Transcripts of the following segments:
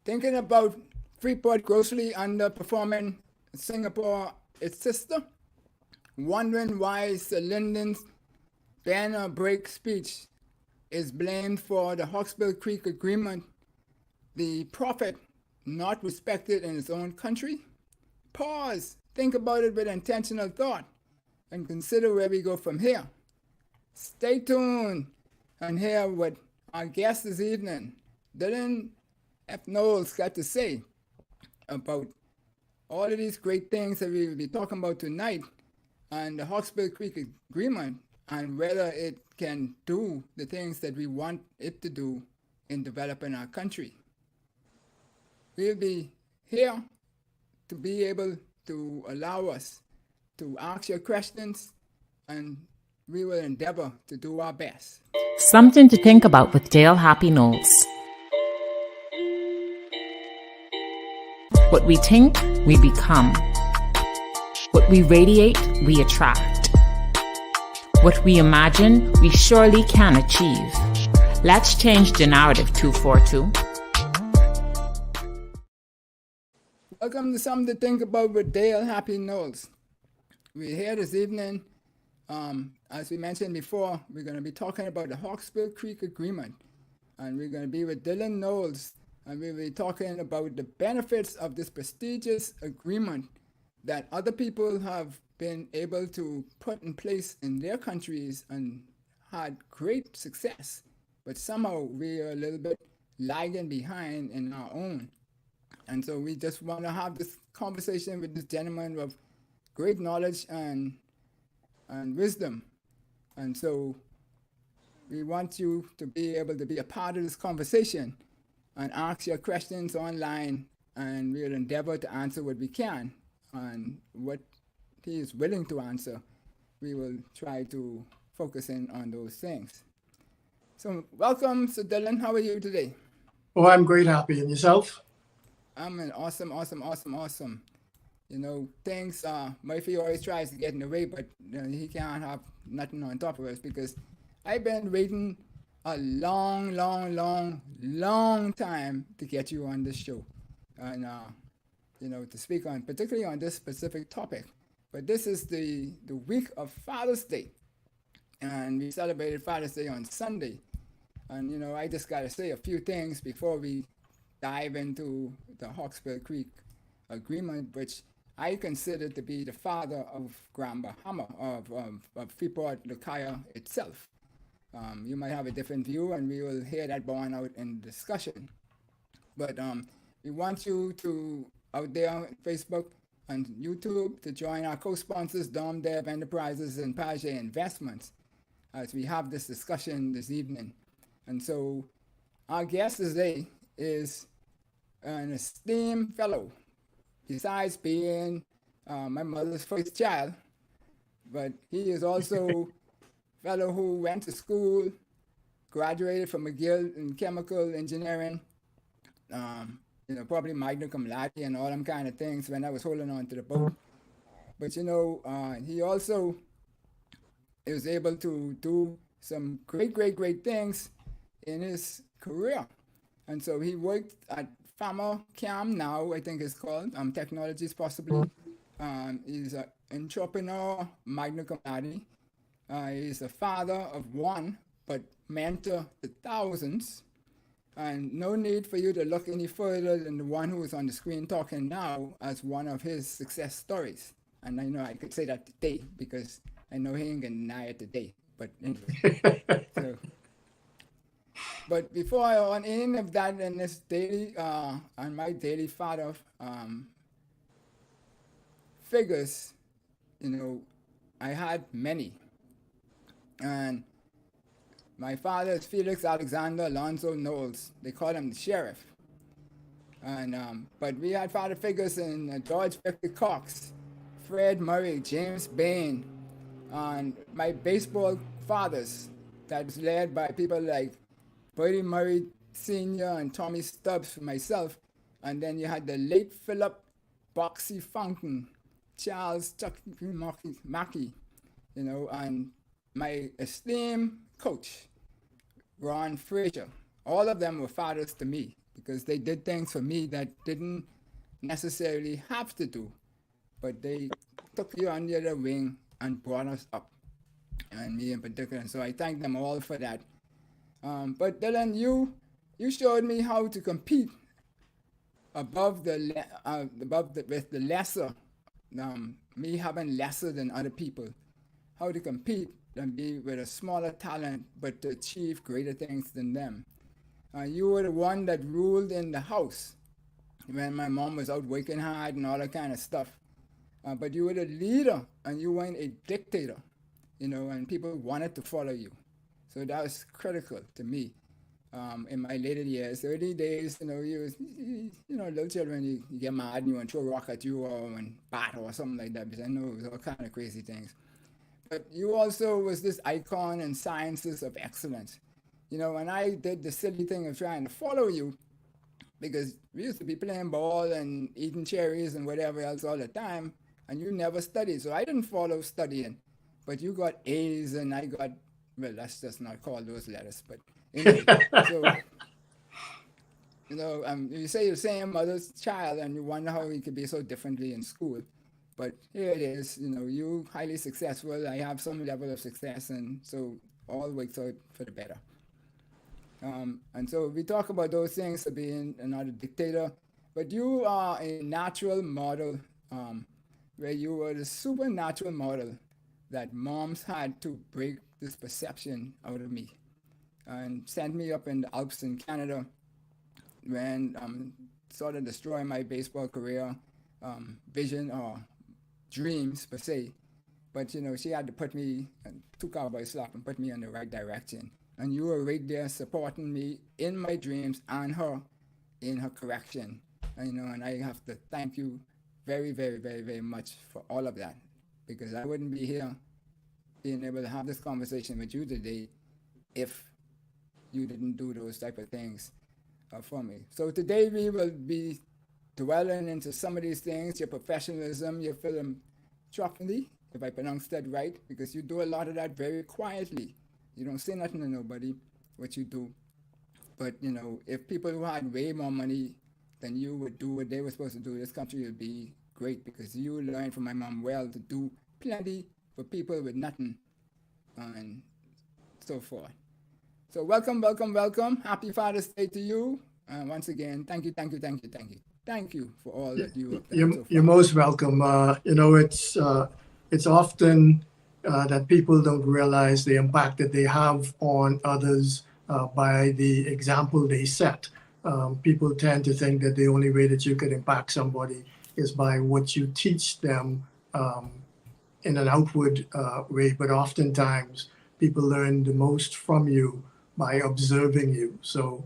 Thinking about Freeport grossly underperforming Singapore, its sister, wondering why Sir Lyndon's banner break speech is blamed for the Hawksbill Creek Agreement, the prophet not respected in his own country. Pause, think about it with intentional thought, and consider where we go from here. Stay tuned and hear what our guest this evening, Dillon F. Knowles, got to say about all of these great things that we will be talking about tonight and the Hawksbill Creek Agreement and whether it can do the things that we want it to do in developing our country. We'll be here to be able to allow us to ask your questions, and we will endeavor to do our best. Something to think about with Dale Happy Knowles. What we think, we become. What we radiate, we attract. What we imagine, we surely can achieve. Let's change the narrative, 242. Welcome to Something to Think About with Dale Happy Knowles. We're here this evening. As we mentioned before, we're going to be talking about the Hawksbill Creek Agreement. And we're going to be with Dillon Knowles. And we'll be talking about the benefits of this prestigious agreement that other people have been able to put in place in their countries and had great success. But somehow we are a little bit lagging behind in our own. And so we just want to have this conversation with this gentleman of great knowledge and wisdom. And so we want you to be able to be a part of this conversation and ask your questions online, and we'll endeavor to answer what we can. And what he is willing to answer, we will try to focus in on those things. So welcome, Sir Dillon. How are you today? Oh, I'm great, Happy. And yourself? I'm an awesome. You know, things, Murphy always tries to get in the way, but he can't have nothing on top of us because I've been waiting a long time to get you on this show. And, you know, to speak on, particularly on this specific topic. But this is the week of Father's Day. And we celebrated Father's Day on Sunday. And, you know, I just got to say a few things before we dive into the Hawksbill Creek Agreement, which I consider to be the father of Grand Bahama, of Freeport, Lucaya itself. You might have a different view, and we will hear that borne out in discussion. But we want you to, out there on Facebook and YouTube, to join our co-sponsors, Dom Dev Enterprises and Paget Investments, as we have this discussion this evening. And so our guest today is an esteemed fellow, besides being my mother's first child, but he is also a fellow who went to school, graduated from McGill in chemical engineering, you know, probably magna cum laude and all them kind of things when I was holding on to the boat. But, you know, he also is able to do some great things in his career. And so he worked at Farmer Cam now, I think it's called, Technologies possibly. He's an entrepreneur, magna cum laude. He's a father of one, but mentor to thousands. And no need for you to look any further than the one who is on the screen talking now as one of his success stories. And I know I could say that today because I know he ain't gonna deny it today. But anyway, so. But before I on any of that in this daily, on my daily father figures, you know, I had many. And my father is Felix Alexander Alonzo Knowles. They call him the sheriff. And but we had father figures in George Victor Cox, Fred Murray, James Bain, and my baseball fathers that was led by people like Bertie Murray Sr. and Tommy Stubbs for myself. And then you had the late Philip Boxy Fountain, Charles Chuck Mackey, you know, and my esteemed coach, Ron Frazier. All of them were fathers to me. because they did things for me that didn't necessarily have to do, but they took you under their wing and brought us up, and me in particular. And so I thank them all for that. But Dillon, you showed me how to compete above with the lesser, me having lesser than other people, how to compete and be with a smaller talent, but to achieve greater things than them. You were the one that ruled in the house when my mom was out working hard and all that kind of stuff. But you were the leader, and you weren't a dictator, and people wanted to follow you. So that was critical to me in my later years. Early days, little children, you get mad and you want to throw a rock at you or bat or something like that, because I know it was all kind of crazy things. But you also was this icon in sciences of excellence. When I did the silly thing of trying to follow you, because we used to be playing ball and eating cherries and whatever else all the time, and you never studied. So I didn't follow studying, but you got A's and I got, well, let's just not call those letters, but anyway. So, you say you're the same mother's child and you wonder how you could be so differently in school. But here it is, you highly successful. I have some level of success, and so all works out for the better. And so we talk about those things of being not a dictator, but you are a natural model, where you were the supernatural model that moms had to break this perception out of me and sent me up in the Alps in Canada when sort of destroyed my baseball career, vision or dreams per se. But she had to put me, took out by slap and put me in the right direction. And you were right there supporting me in my dreams and her in her correction. And I have to thank you very, very, very, very much for all of that, because I wouldn't be here being able to have this conversation with you today if you didn't do those type of things for me. So today we will be dwelling into some of these things, your professionalism, your philanthropy, if I pronounced that right, because you do a lot of that very quietly. You don't say nothing to nobody, what you do. But, if people who had way more money than you would do what they were supposed to do, this country would be great, because you learned from my mom well to do plenty for people with nothing and so forth. So welcome, welcome, welcome. Happy Father's Day to you. And once again, thank you, thank you, thank you, thank you. Thank you for all that you have done so far. You're most welcome. It's often that people don't realize the impact that they have on others by the example they set. People tend to think that the only way that you can impact somebody is by what you teach them in an outward way, but oftentimes people learn the most from you by observing you. So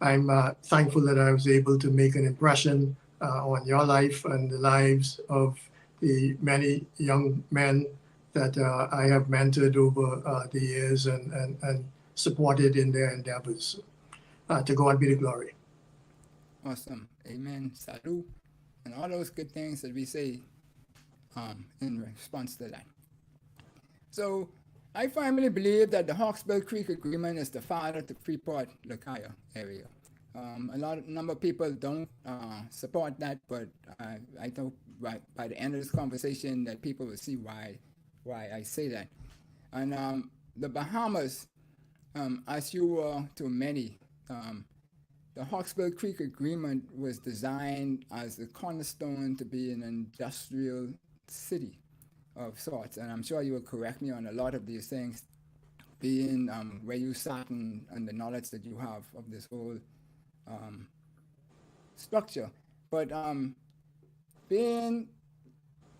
I'm thankful that I was able to make an impression on your life and the lives of the many young men that I have mentored over the years and supported in their endeavors. To God be the glory. Awesome. Amen. Salut. And all those good things that we say in response to that. So I firmly believe that the Hawksbill Creek Agreement is the father to Freeport, Lakaya area. A number of people don't support that, but I think by the end of this conversation that people will see why I say that. And the Bahamas, as you were to many, the Hawksbill Creek Agreement was designed as the cornerstone to be an industrial city of sorts. And I'm sure you will correct me on a lot of these things, being where you sat and the knowledge that you have of this whole structure. But being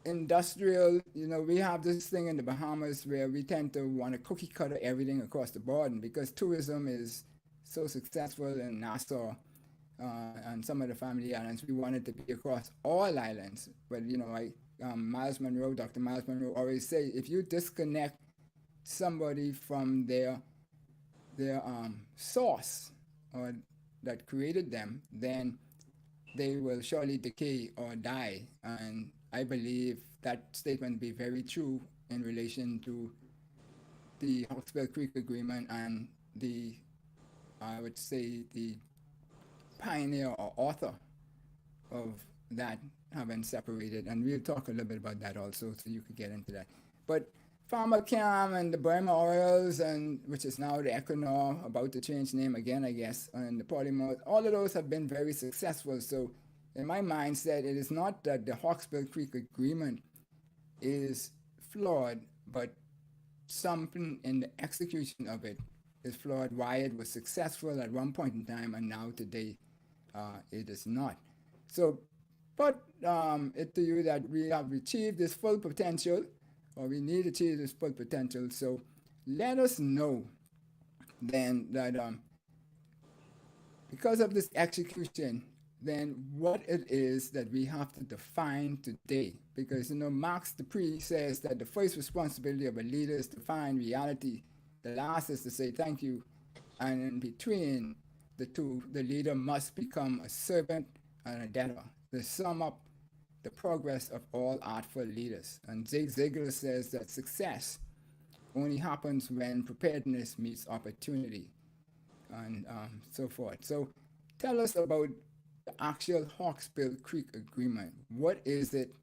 industrial, we have this thing in the Bahamas where we tend to want to cookie cutter everything across the board, and because tourism is so successful in Nassau and some of the family islands, we wanted to be across all islands. But Dr. Miles Monroe always say, if you disconnect somebody from their source or that created them, then they will surely decay or die. And I believe that statement to be very true in relation to the Hawksbill Creek Agreement and I would say the pioneer or author of that having separated, and we'll talk a little bit about that also, so you could get into that. But Farmer Cam and the Burma Oils, and which is now the Equinor, about to change name again, I guess, and the Polymorph, all of those have been very successful. So in my mindset, it is not that the Hawksbill Creek Agreement is flawed, but something in the execution of it is flawed. Why it was successful at one point in time, and now today it is not. So put it to you that we have achieved this full potential, or we need to achieve this full potential. So let us know then that because of this execution, then what it is that we have to define today. Because, Marx Dupree says that the first responsibility of a leader is to find reality. The last is to say thank you. And in between the two, the leader must become a servant and a debtor to sum up the progress of all artful leaders. And Zig Ziglar says that success only happens when preparedness meets opportunity, and so forth. So tell us about the actual Hawksbill Creek Agreement. What is it,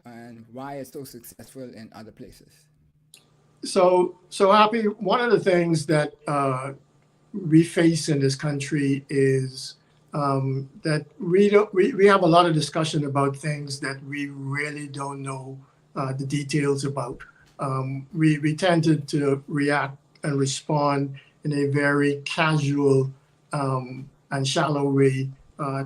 and why it's so successful in other places? So Happy, one of the things that we face in this country is that we have a lot of discussion about things that we really don't know the details about. We tended to react and respond in a very casual and shallow way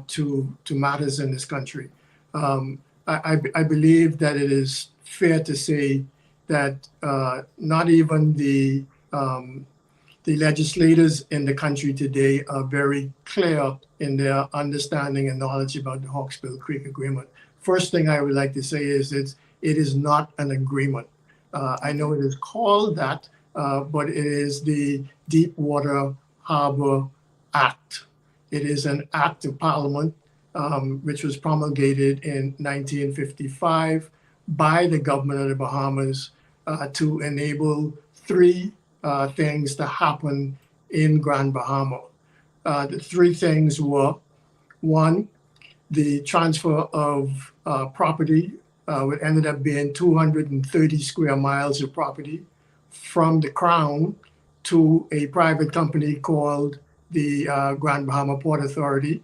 to matters in this country. I believe that it is fair to say that not even the legislators in the country today are very clear in their understanding and knowledge about the Hawksbill Creek Agreement. First thing I would like to say is it is not an agreement. I know it is called that, but it is the Deepwater Harbor Act. It is an act of Parliament which was promulgated in 1955 by the government of the Bahamas to enable three things to happen in Grand Bahama. The three things were: one, the transfer of property, what ended up being 230 square miles of property from the Crown to a private company called the Grand Bahama Port Authority.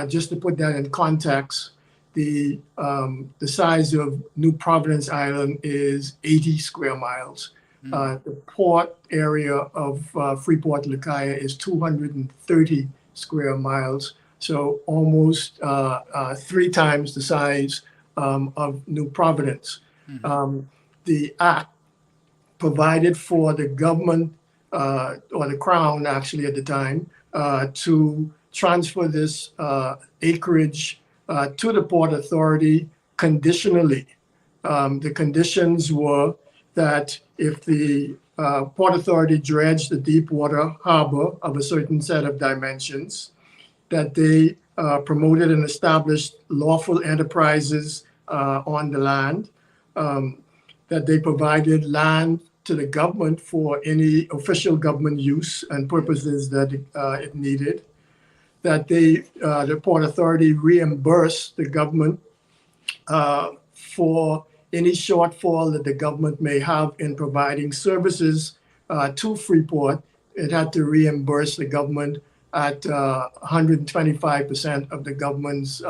Just to put that in context, the size of New Providence Island is 80 square miles. The port area of Freeport, Lucaya is 230 square miles, so almost 3 times the size of New Providence. The act provided for the government, or the Crown actually at the time, to transfer this acreage to the Port Authority conditionally. The conditions were that if the Port Authority dredged the Deepwater Harbor of a certain set of dimensions, that they promoted and established lawful enterprises on the land, that they provided land to the government for any official government use and purposes that it needed, that the Port Authority reimbursed the government for any shortfall that the government may have in providing services to Freeport. It had to reimburse the government at 125% of the government's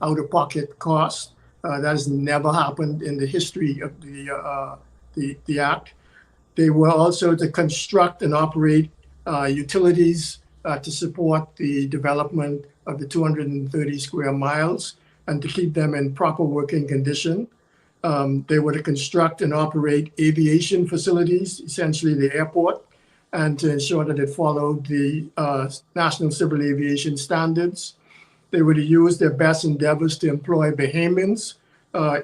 out-of-pocket cost. That has never happened in the history of the act. They were also to construct and operate utilities to support the development of the 230 square miles and to keep them in proper working condition. They were to construct and operate aviation facilities, essentially the airport, and to ensure that it followed the National Civil Aviation Standards. They were to use their best endeavors to employ Bahamians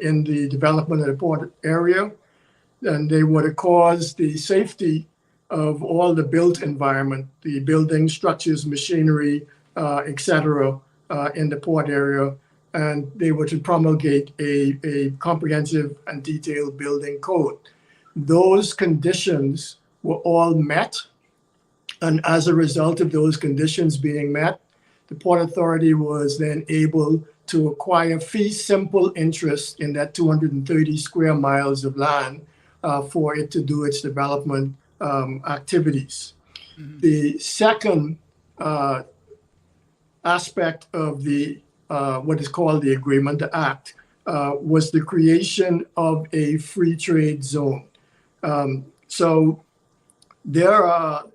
in the development of the port area. And they were to cause the safety of all the built environment, the buildings, structures, machinery, etc., in the port area. And they were to promulgate a comprehensive and detailed building code. Those conditions were all met. And as a result of those conditions being met, the Port Authority was then able to acquire fee simple interest in that 230 square miles of land for it to do its development activities. The second aspect of the what is called the agreement, the act, was the creation of a free trade zone. So there are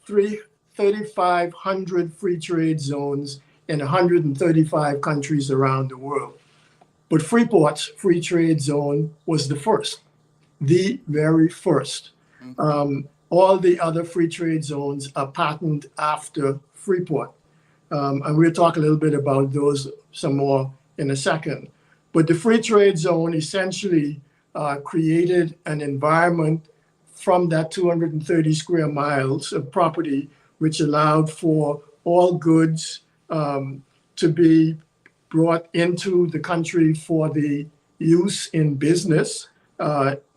3,500 free trade zones in 135 countries around the world. But Freeport's free trade zone was the first, the very first. All the other free trade zones are patterned after Freeport. And we'll talk a little bit about those some more in a second. But the free trade zone essentially created an environment from that 230 square miles of property, which allowed for all goods to be brought into the country for the use in business,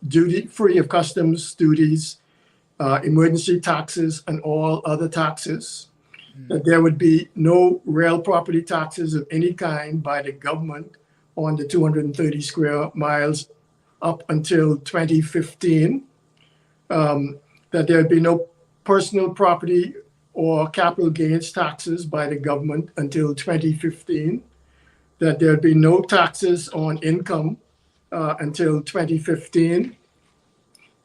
duty-free of customs duties, emergency taxes, and all other taxes. That there would be no real property taxes of any kind by the government on the 230 square miles up until 2015. That there would be no personal property or capital gains taxes by the government until 2015. That there would be no taxes on income until 2015.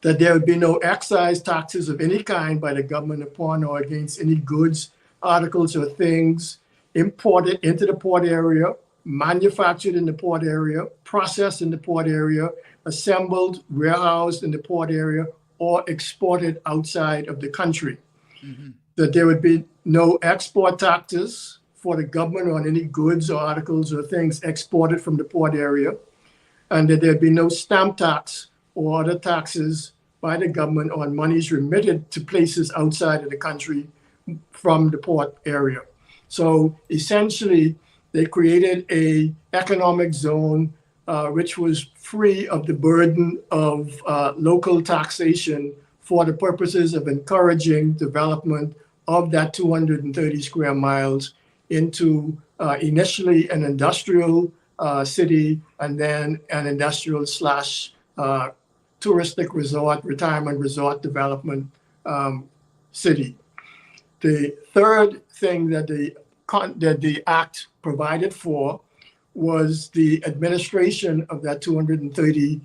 That there would be no excise taxes of any kind by the government upon or against any goods, articles, or things imported into the port area, manufactured in the port area, processed in the port area, assembled, warehoused in the port area, or exported outside of the country. That there would be no export taxes for the government on any goods or articles or things exported from the port area, and that there'd be no stamp tax or other taxes by the government on monies remitted to places outside of the country from the port area. So essentially, they created a economic zone which was free of the burden of local taxation for the purposes of encouraging development of that 230 square miles into initially an industrial city and then an industrial slash touristic resort, retirement resort development city. The third thing that the act provided for was the administration of that 230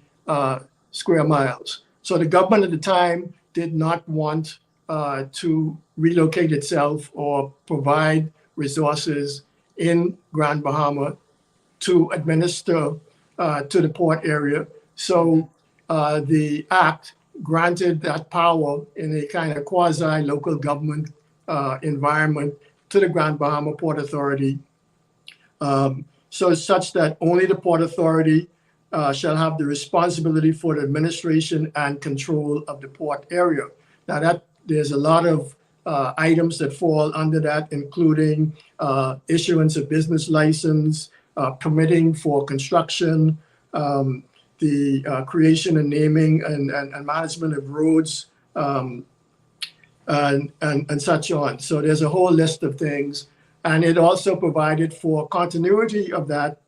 square miles. So the government at the time did not want to relocate itself or provide resources in Grand Bahama to administer to the port area. So the act granted that power in a kind of quasi-local government environment to the Grand Bahama Port Authority, so such that only the Port Authority shall have the responsibility for the administration and control of the port area. Now that there's a lot of items that fall under that, including issuance of business license, permitting for construction, the creation and naming and management of roads, and such on. So there's a whole list of things. And it also provided for continuity of that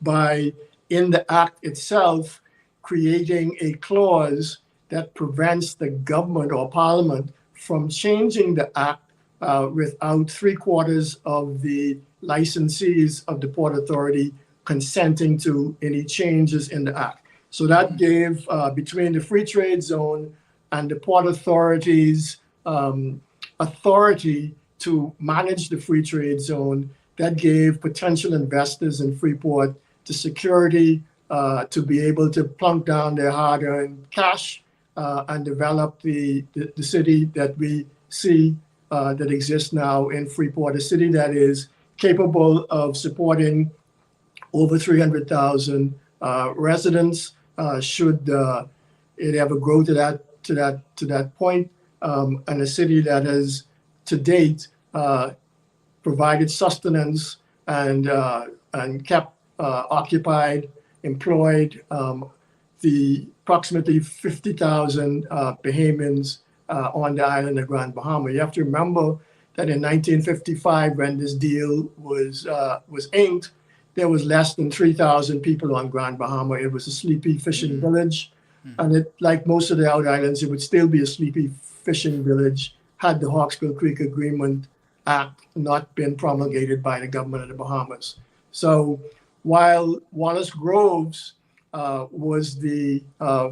by, in the act itself, creating a clause that prevents the government or parliament from changing the act without 3/4 of the licensees of the Port Authority consenting to any changes in the act. So that gave, between the free trade zone and the Port Authority's authority to manage the free trade zone, that gave potential investors in Freeport the security to be able to plunk down their hard-earned cash and develop the city that we see that exists now in Freeport, a city that is capable of supporting over 300,000 residents should it ever grow to that point, and a city that has to date provided sustenance and kept occupied, employed the approximately 50,000 Bahamians on the island of Grand Bahama. You have to remember that in 1955, when this deal was inked, there was less than 3,000 people on Grand Bahama. It was a sleepy fishing village. And it, like most of the out islands, it would still be a sleepy fishing village had the Hawksbill Creek Agreement Act not been promulgated by the government of the Bahamas. So while Wallace Groves was the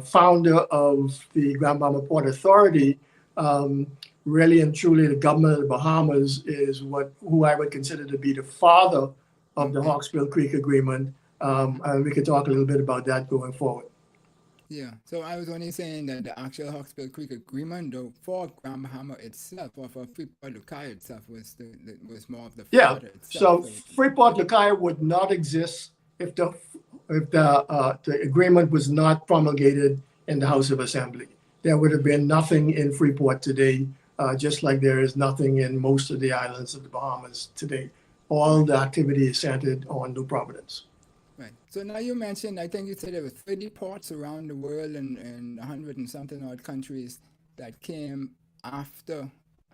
founder of the Grand Bahama Port Authority, really and truly the government of the Bahamas is who I would consider to be the father of the Hawksbill Creek Agreement. And we could talk a little bit about that going forward. Yeah, so I was only saying that the actual Hawksbill Creek Agreement, though, for Grand Bahama itself, or for Freeport Lucaya itself, was more of the father itself. So Freeport Lucaya would not exist if the agreement was not promulgated in the House of Assembly. There would have been nothing in Freeport today, just like there is nothing in most of the islands of the Bahamas today. All the activity is centered on New Providence. Right. So now you mentioned, I think you said there were 30 ports around the world and 100 and something odd countries that came after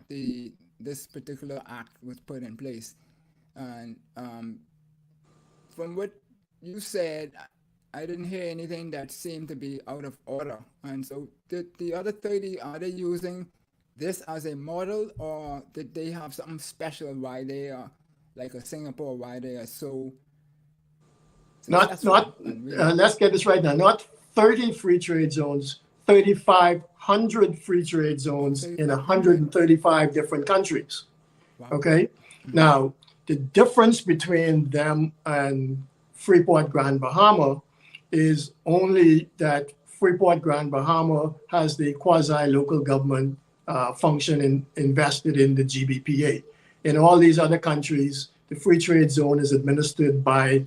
this particular act was put in place. And from what you said, I didn't hear anything that seemed to be out of order. And so did the other 30, are they using this as a model, or did they have something special why they are, like a Singapore, why they are so... Let's get this right now. Not 30 free trade zones, 3,500 free trade zones in 135 different countries. Wow. Okay. Now, the difference between them and Freeport Grand Bahama is only that Freeport Grand Bahama has the quasi-local government function invested in the GBPA. In all these other countries, the free trade zone is administered by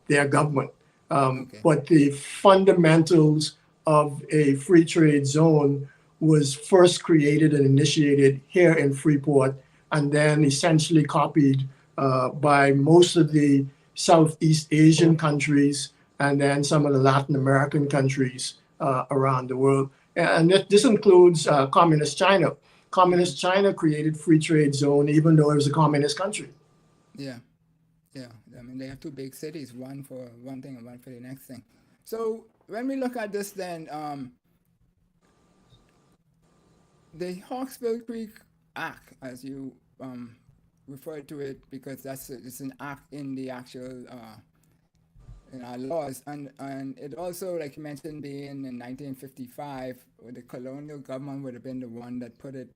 their government. But the fundamentals of a free trade zone was first created and initiated here in Freeport, and then essentially copied by most of the Southeast Asian countries and then some of the Latin American countries around the world. And this includes Communist China. Communist China created free trade zone even though it was a communist country. Yeah. Yeah, I mean, they have two big cities, one for one thing and one for the next thing. So when we look at this then, the Hawksbill Creek Act, as you referred to it, because it's an act in the actual in our laws, and it also, like you mentioned, being in 1955, the colonial government would have been the one that put it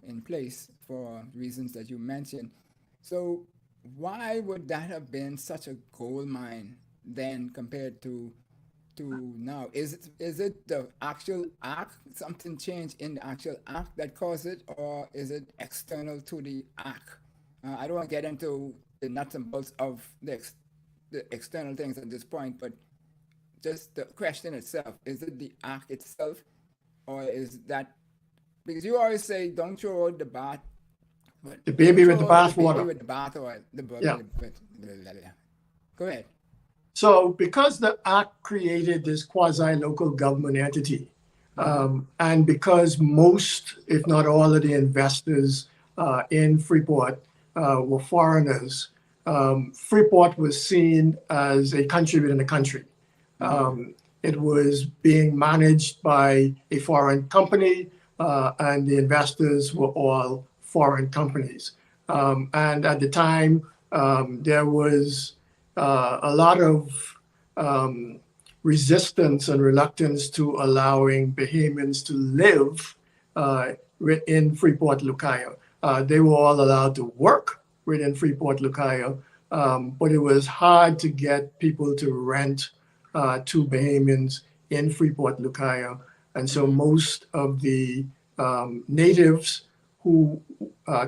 in place for reasons that you mentioned. So why would that have been such a gold mine then compared to now? Is it the actual act, something changed in the actual act that caused it, or is it external to the act? I don't want to get into the nuts and bolts of the external things at this point, but just the question itself, is it the act itself, or is that, because you always say don't throw out the bath, the baby with the bathwater. The baby with the bath oil. Yeah. Go ahead. So because the act created this quasi-local government entity, and because most, if not all of the investors in Freeport were foreigners, Freeport was seen as a country within a country. It was being managed by a foreign company, and the investors were all foreign companies. And at the time, there was a lot of resistance and reluctance to allowing Bahamians to live in Freeport Lucaya. They were all allowed to work within Freeport Lucaya, but it was hard to get people to rent to Bahamians in Freeport Lucaya. And so most of the natives who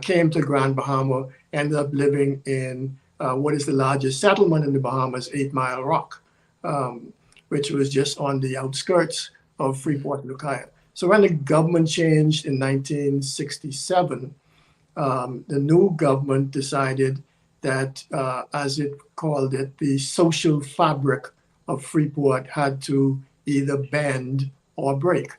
came to Grand Bahama ended up living in what is the largest settlement in the Bahamas, 8 Mile Rock, which was just on the outskirts of Freeport Lucaya. So when the government changed in 1967, the new government decided that, as it called it, the social fabric of Freeport had to either bend or break.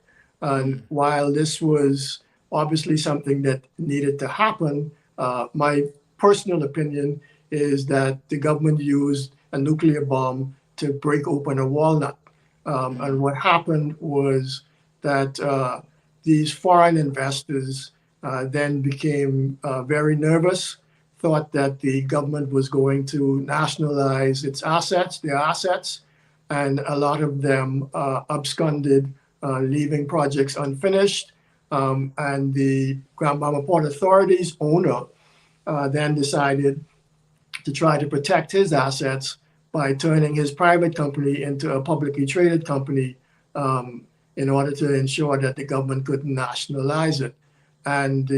And while this was obviously something that needed to happen, My personal opinion is that the government used a nuclear bomb to break open a walnut. And what happened was that these foreign investors then became very nervous, thought that the government was going to nationalize their assets, and a lot of them absconded, leaving projects unfinished. And the Grand Bahama Port Authority's owner then decided to try to protect his assets by turning his private company into a publicly traded company in order to ensure that the government couldn't nationalize it. And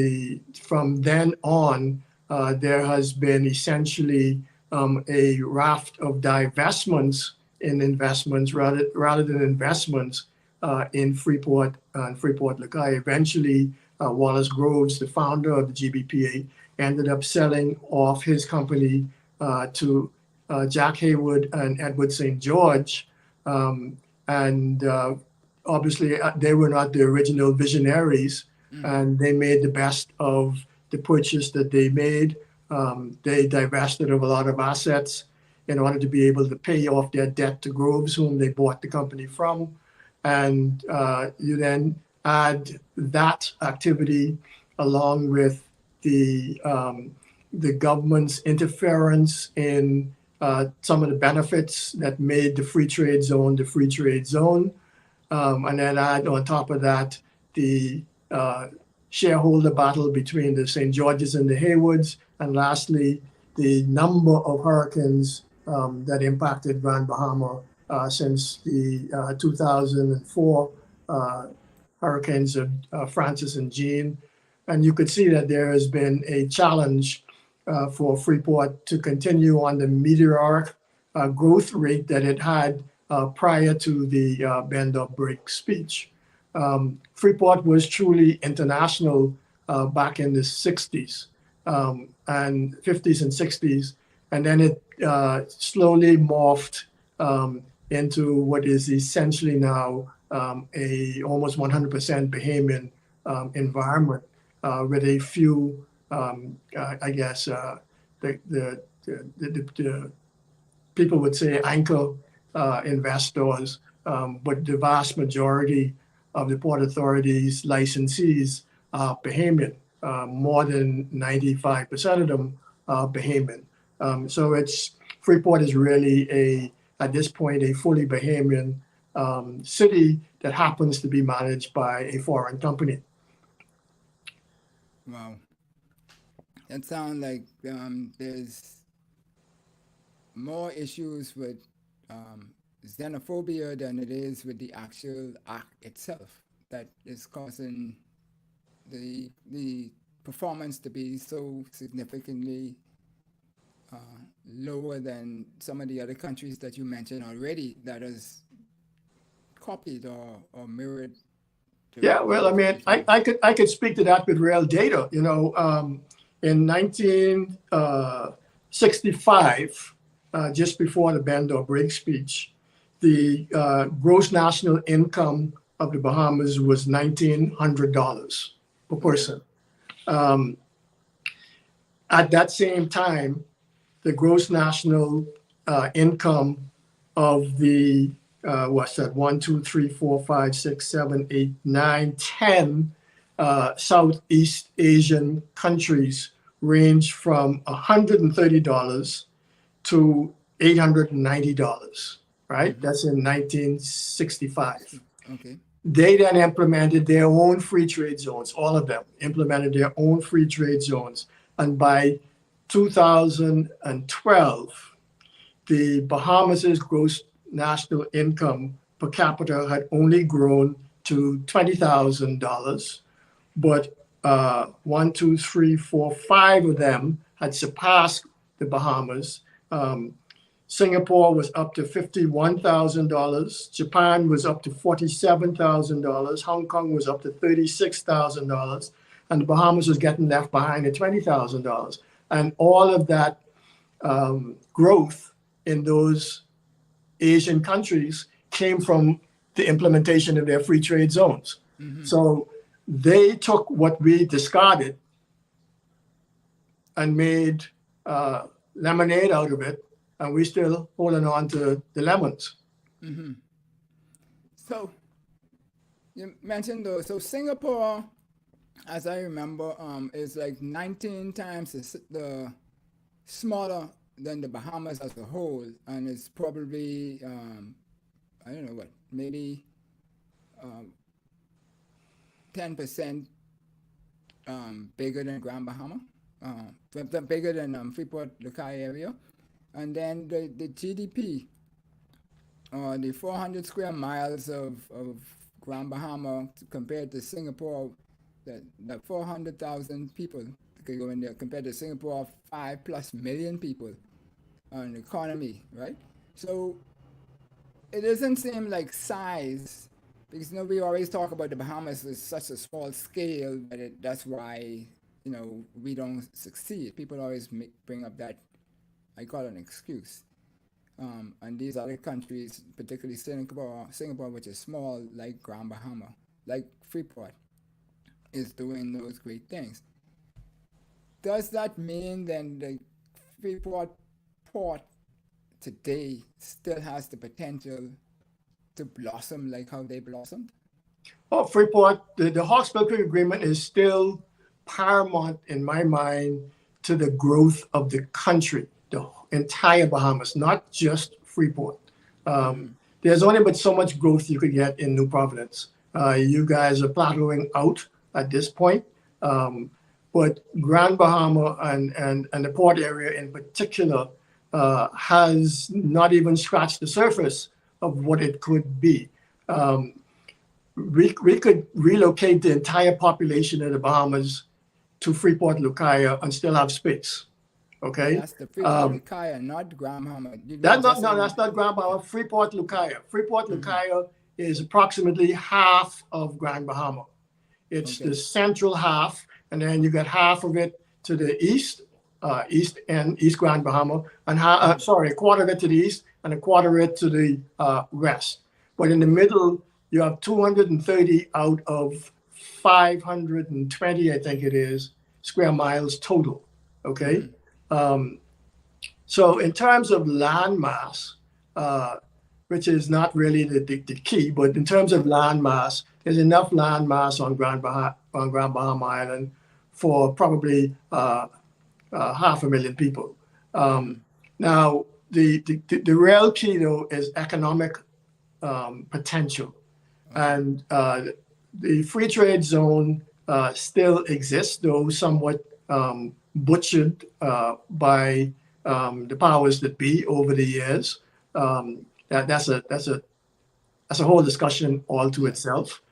from then on, there has been essentially a raft of divestments in investments rather than investments in Freeport and Freeport Lakai. Eventually, Wallace Groves, the founder of the GBPA, ended up selling off his company to Jack Haywood and Edward St. George. And obviously, they were not the original visionaries, and they made the best of the purchase that they made. They divested of a lot of assets in order to be able to pay off their debt to Groves, whom they bought the company from. And you then add that activity along with the government's interference in some of the benefits that made the free trade zone the free trade zone. And then add on top of that the shareholder battle between the St. George's and the Haywoods. And lastly, the number of hurricanes that impacted Grand Bahama since the 2004 hurricanes of Francis and Jean. And you could see that there has been a challenge for Freeport to continue on the meteoric growth rate that it had prior to the Bend or Break speech. Freeport was truly international back in the 60s and 50s and 60s. And then it slowly morphed into what is essentially now a almost 100% Bahamian environment with a few, I guess, the people would say anchor investors, but the vast majority of the Port Authority's licensees are Bahamian. More than 95% of them are Bahamian. So Freeport is really at this point, a fully Bahamian city that happens to be managed by a foreign company. Wow. That sounds like there's more issues with xenophobia than it is with the actual act itself that is causing the performance to be so significantly lower than some of the other countries that you mentioned already that is copied or mirrored. Yeah, well, I mean, I could speak to that with real data. You know, in 1965, just before the Bend or Break speech, the gross national income of the Bahamas was $1,900 per person. At that same time, the gross national income of the what's that? 1, 2, 3, 4, 5, 6, 7, 8, 9, 10 Southeast Asian countries range from $130 to $890. Right? Mm-hmm. That's in 1965. Okay. They then implemented their own free trade zones. All of them implemented their own free trade zones. And by 2012, the Bahamas' gross national income per capita had only grown to $20,000, but 1, 2, 3, 4, 5 of them had surpassed the Bahamas. Singapore was up to $51,000. Japan was up to $47,000. Hong Kong was up to $36,000. And the Bahamas was getting left behind at $20,000. And all of that growth in those Asian countries came from the implementation of their free trade zones. Mm-hmm. So they took what we discarded and made lemonade out of it, and we still holding on to the lemons. So you mentioned those. So Singapore, as I remember, is like 19 times the smaller than the Bahamas as a whole, and it's probably I don't know what, maybe 10% bigger than Grand Bahama, bigger than Freeport, Lucay area, and then the GDP, the 400 square miles of Grand Bahama compared to Singapore, that 400,000 people could go in there compared to Singapore, 5+ million people, an economy, right? So it doesn't seem like size, because we always talk about the Bahamas as such a small scale, but that's why we don't succeed. People always bring up that, I call it an excuse. And these other countries, particularly Singapore, which is small, like Grand Bahama, like Freeport, is doing those great things. Does that mean then the Freeport port today still has the potential to blossom like how they blossomed? Oh, Freeport, the Hawksbill Creek Agreement is still paramount in my mind to the growth of the country, the entire Bahamas, not just Freeport. There's only but so much growth you could get in New Providence. You guys are plateauing out at this point. But Grand Bahama and the port area in particular has not even scratched the surface of what it could be. We could relocate the entire population of the Bahamas to Freeport, Lucay, and still have space. Okay. That's the Freeport, Lucay, not Grand Bahama. That's not Grand Bahama. Freeport, Lucay. Freeport, Lucay is approximately half of Grand Bahama. It's the central half, and then you got half of it to the east, East Grand Bahama, and a quarter of it to the east and a quarter of it to the west. But in the middle, you have 230 out of 520, I think it is, square miles total. Okay. So in terms of land mass, which is not really the key, but in terms of land mass, there's enough land mass on Grand Bahama Island for probably 500,000 people. Now, the real key, though, is economic potential. And the free trade zone still exists, though somewhat butchered by the powers that be over the years. That's a whole discussion all to itself.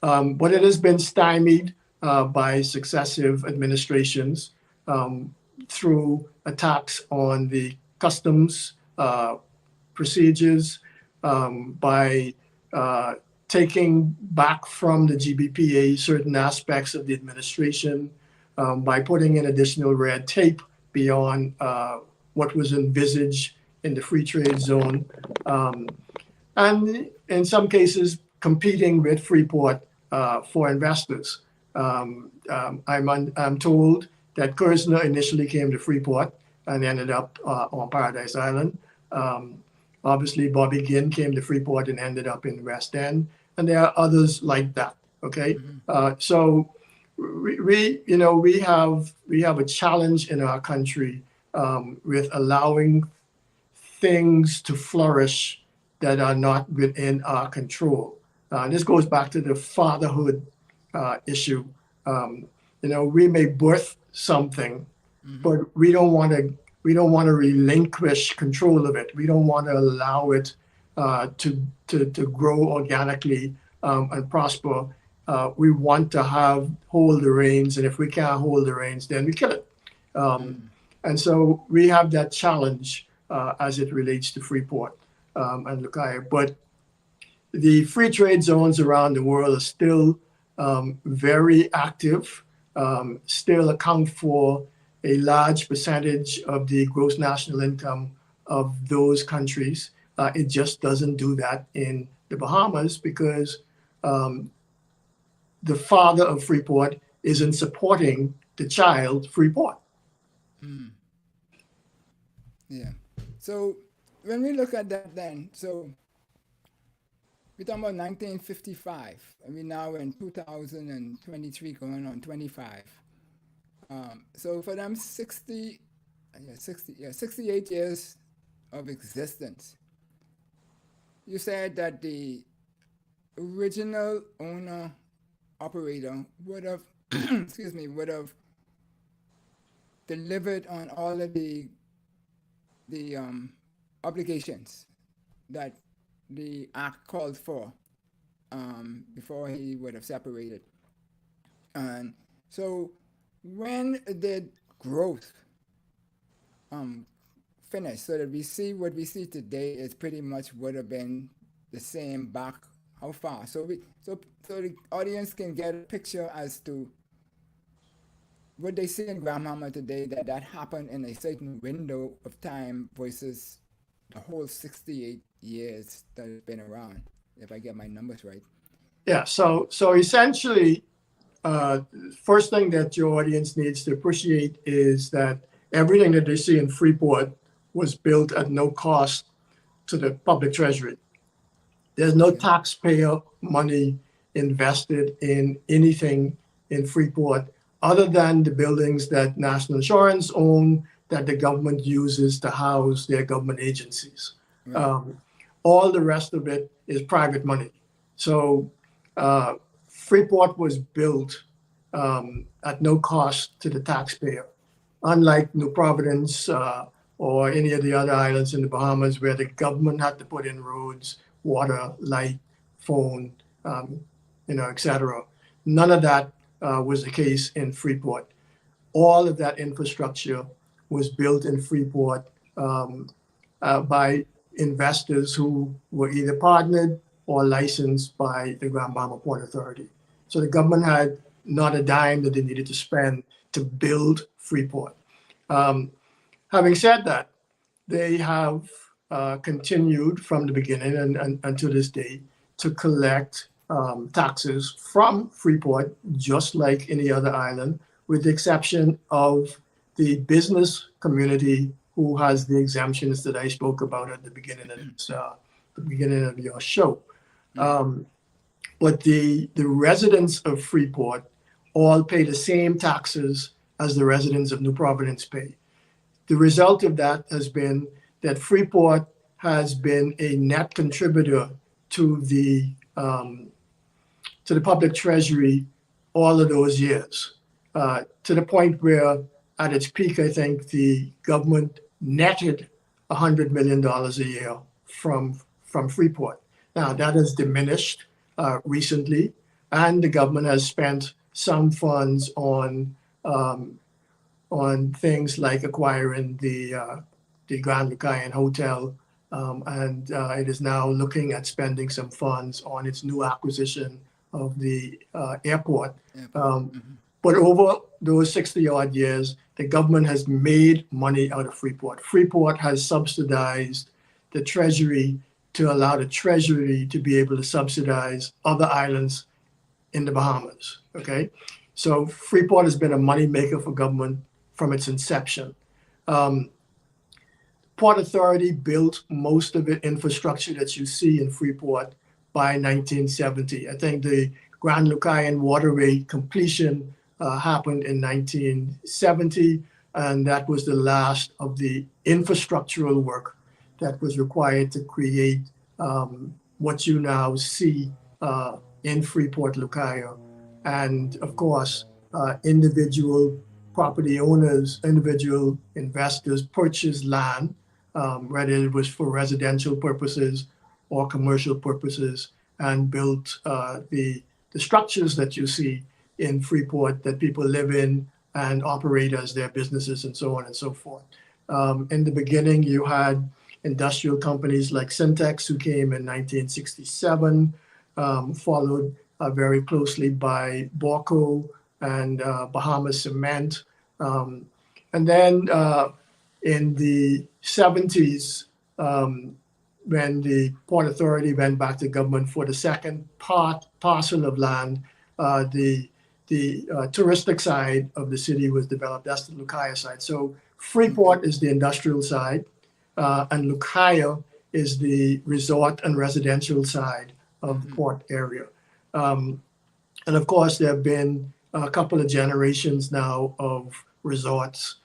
But it has been stymied by successive administrations through attacks on the customs procedures, by taking back from the GBPA certain aspects of the administration, by putting in additional red tape beyond what was envisaged in the free trade zone, and in some cases competing with Freeport for investors. I'm told that Kersner initially came to Freeport and ended up on Paradise Island. Obviously, Bobby Ginn came to Freeport and ended up in the West End, and there are others like that. Okay, so we have a challenge in our country with allowing things to flourish that are not within our control. This goes back to the fatherhood issue. We may birth something, but we don't want to relinquish control of it. We don't want to allow it to grow organically and prosper. We want to hold the reins, and if we can't hold the reins, then we kill it. And so we have that challenge as it relates to Freeport and Lucay. But the free trade zones around the world are still very active, still account for a large percentage of the gross national income of those countries. It just doesn't do that in the Bahamas because the father of Freeport isn't supporting the child, Freeport. Yeah. So when we look at that then, so we're talking about 1955, and we're now in 2023 going on 25. So for them 68 years of existence, you said that the original owner operator would have would have delivered on all of the obligations that the act called for before he would have separated. And so when did growth finish, so that we see what we see today is pretty much would have been the same back how far? So the audience can get a picture as to what they see in Grandmama today, that happened in a certain window of time versus the whole 68 years that it's been around, if I get my numbers right. Yeah, so essentially, first thing that your audience needs to appreciate is that everything that they see in Freeport was built at no cost to the public treasury. There's no taxpayer money invested in anything in Freeport other than the buildings that National Insurance own, that the government uses to house their government agencies. Right. All the rest of it is private money. So Freeport was built at no cost to the taxpayer, unlike New Providence or any of the other islands in the Bahamas where the government had to put in roads, water, light, phone, et cetera. None of that was the case in Freeport. All of that infrastructure was built in Freeport by investors who were either partnered or licensed by the Grand Bahama Port Authority. So the government had not a dime that they needed to spend to build Freeport. Having said that, they have continued from the beginning and to this day to collect taxes from Freeport, just like any other island, with the exception of the business community who has the exemptions that I spoke about at the beginning of your show. But the residents of Freeport all pay the same taxes as the residents of New Providence pay. The result of that has been that Freeport has been a net contributor to the public treasury all of those years, to the point where at its peak, I think the government netted $100 million a year from Freeport. Now that has diminished recently, and the government has spent some funds on things like acquiring the Grand Lucayan Hotel, and it is now looking at spending some funds on its new acquisition of the airport. But over those 60-odd years, the government has made money out of Freeport. Freeport has subsidized the treasury to allow the treasury to be able to subsidize other islands in the Bahamas, okay? So Freeport has been a moneymaker for government from its inception. Port Authority built most of the infrastructure that you see in Freeport by 1970. I think the Grand Lucayan waterway completion happened in 1970, and that was the last of the infrastructural work that was required to create what you now see in Freeport Lucaya. And of course, individual property owners, individual investors purchased land, whether it was for residential purposes or commercial purposes, and built the structures that you see in Freeport that people live in and operate as their businesses and so on and so forth. In the beginning, you had industrial companies like Syntex, who came in 1967, followed very closely by Borco and Bahamas Cement. And then in the 70s, when the Port Authority went back to government for the second parcel of land, the the touristic side of the city was developed. That's the Lucaya side. So Freeport is the industrial side, and Lucaya is the resort and residential side of the port area. And of course, there have been a couple of generations now of resorts,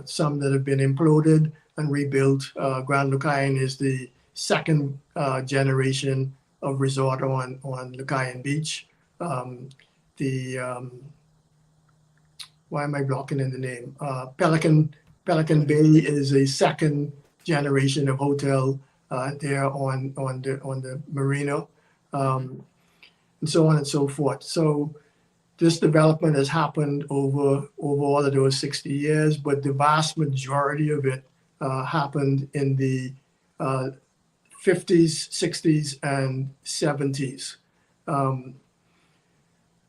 some that have been imploded and rebuilt. Grand Lucayan is the second generation of resort on Lucayan Beach. Why am I blocking in the name? Pelican Bay is a second generation of hotel there on the marina, and so on and so forth. So this development has happened over all of those 60 years, but the vast majority of it happened in the 50s, 60s, and 70s.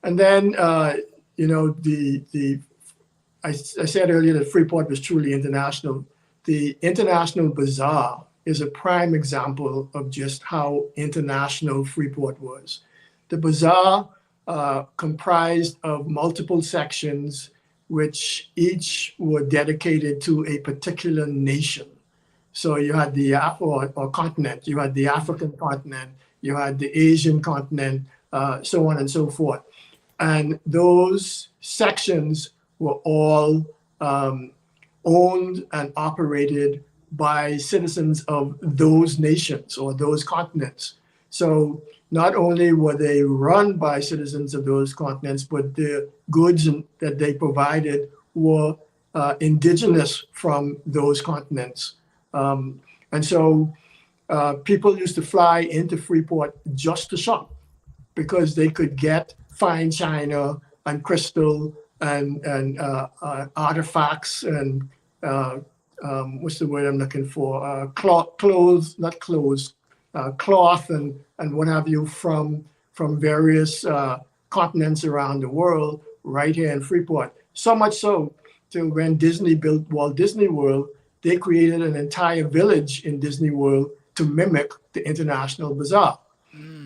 And then, I said earlier that Freeport was truly international. The International Bazaar is a prime example of just how international Freeport was. The bazaar comprised of multiple sections, which each were dedicated to a particular nation. So you had the or continent, you had the African continent, you had the Asian continent, so on and so forth. And those sections were all owned and operated by citizens of those nations or those continents. So not only were they run by citizens of those continents, but the goods that they provided were indigenous from those continents. And so people used to fly into Freeport just to shop because they could get fine china and crystal and artifacts and what's the word I'm looking for? Cloth and what have you from various continents around the world right here in Freeport. So much so to when Disney built Walt Disney World, they created an entire village in Disney World to mimic the International Bazaar.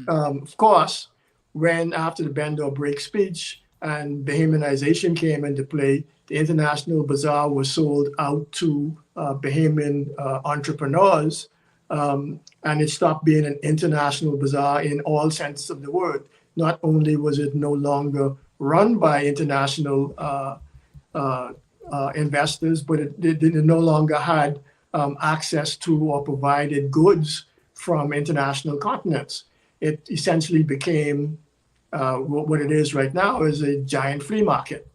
Of course, when after the bend or break speech and Bahamianization came into play, the International Bazaar was sold out to Bahamian entrepreneurs, and it stopped being an international bazaar in all senses of the word. Not only was it no longer run by international investors, but it no longer had access to or provided goods from international continents. It essentially became what it is right now is a giant flea market.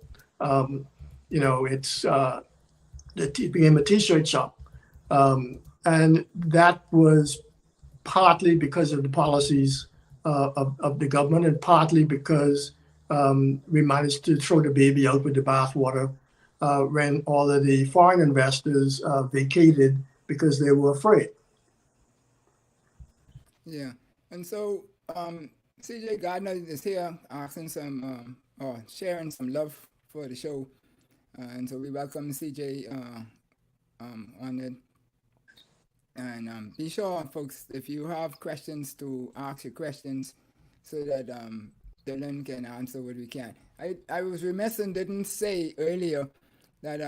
It became a t-shirt shop. And that was partly because of the policies of the government and partly because we managed to throw the baby out with the bathwater when all of the foreign investors vacated because they were afraid. Yeah. And so CJ Gardner is here asking some or sharing some love for the show. And so we welcome CJ on it. And be sure, folks, if you have questions, to ask your questions so that Dillon can answer what we can. I was remiss and didn't say earlier that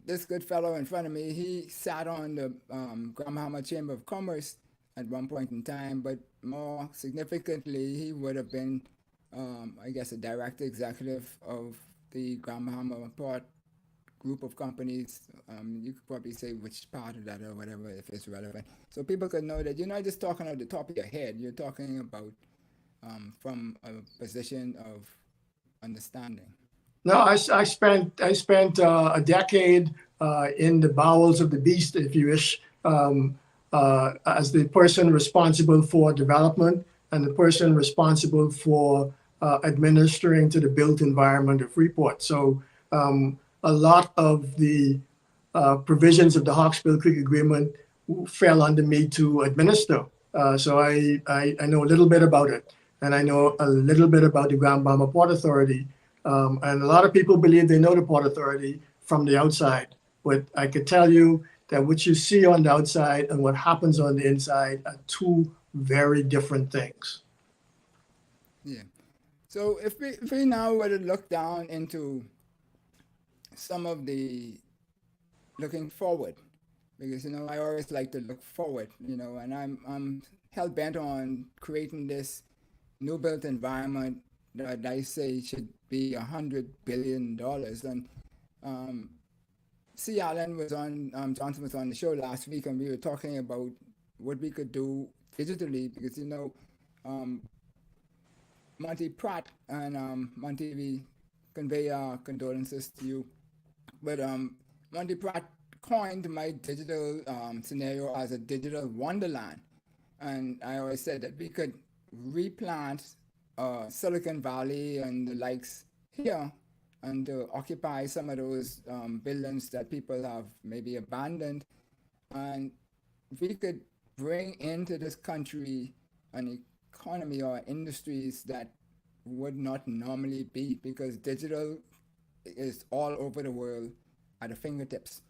this good fellow in front of me, he sat on the Grand Bahama Chamber of Commerce at one point in time, but more significantly, he would have been, I guess, a director executive of the Grand Bahama Port group of companies. You could probably say which part of that or whatever if it's relevant. So people could know that you're not just talking out the top of your head, you're talking about from a position of understanding. No, I spent a decade in the bowels of the beast, if you wish, as the person responsible for development and the person responsible for administering to the built environment of Freeport. So a lot of the provisions of the Hawksbill Creek Agreement fell under me to administer. So I know a little bit about it, and I know a little bit about the Grand Bahama Port Authority. And a lot of people believe they know the Port Authority from the outside. But I could tell you that what you see on the outside and what happens on the inside are two very different things. Yeah. So if we now were to look down into some of the looking forward, because I always like to look forward, and I'm hell bent on creating this new built environment that I say should be $100 billion. And C. Allen was on Johnson was on the show last week, and we were talking about what we could do digitally, because Monty Pratt and Monty, we convey our condolences to you. But Monty Pratt coined my digital scenario as a digital wonderland. And I always said that we could replant Silicon Valley and the likes here and to occupy some of those buildings that people have maybe abandoned. And we could bring into this country an economy or industries that would not normally be, because digital is all over the world at the fingertips.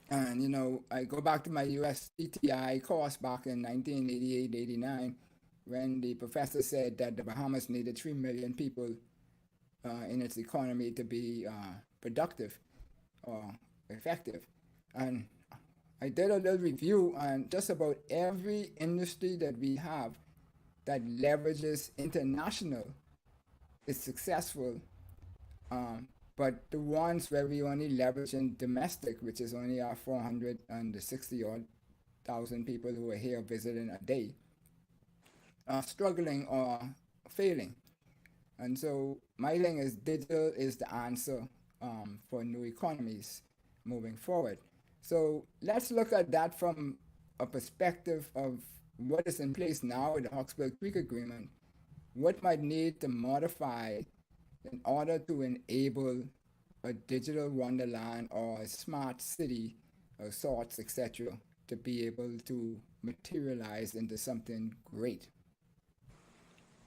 And I go back to my US CTI course back in 1988-89, when the professor said that the Bahamas needed 3 million people in its economy to be productive or effective. And I did a little review on just about every industry that we have that leverages international is successful, but the ones where we only leverage in domestic, which is only our 460 odd thousand people who are here visiting a day, are struggling or failing. And so my thing is digital is the answer for new economies moving forward. So let's look at that from a perspective of what is in place now with the Hawksbill Creek Agreement. What might need to modify in order to enable a digital wonderland or a smart city of sorts, etc., to be able to materialize into something great?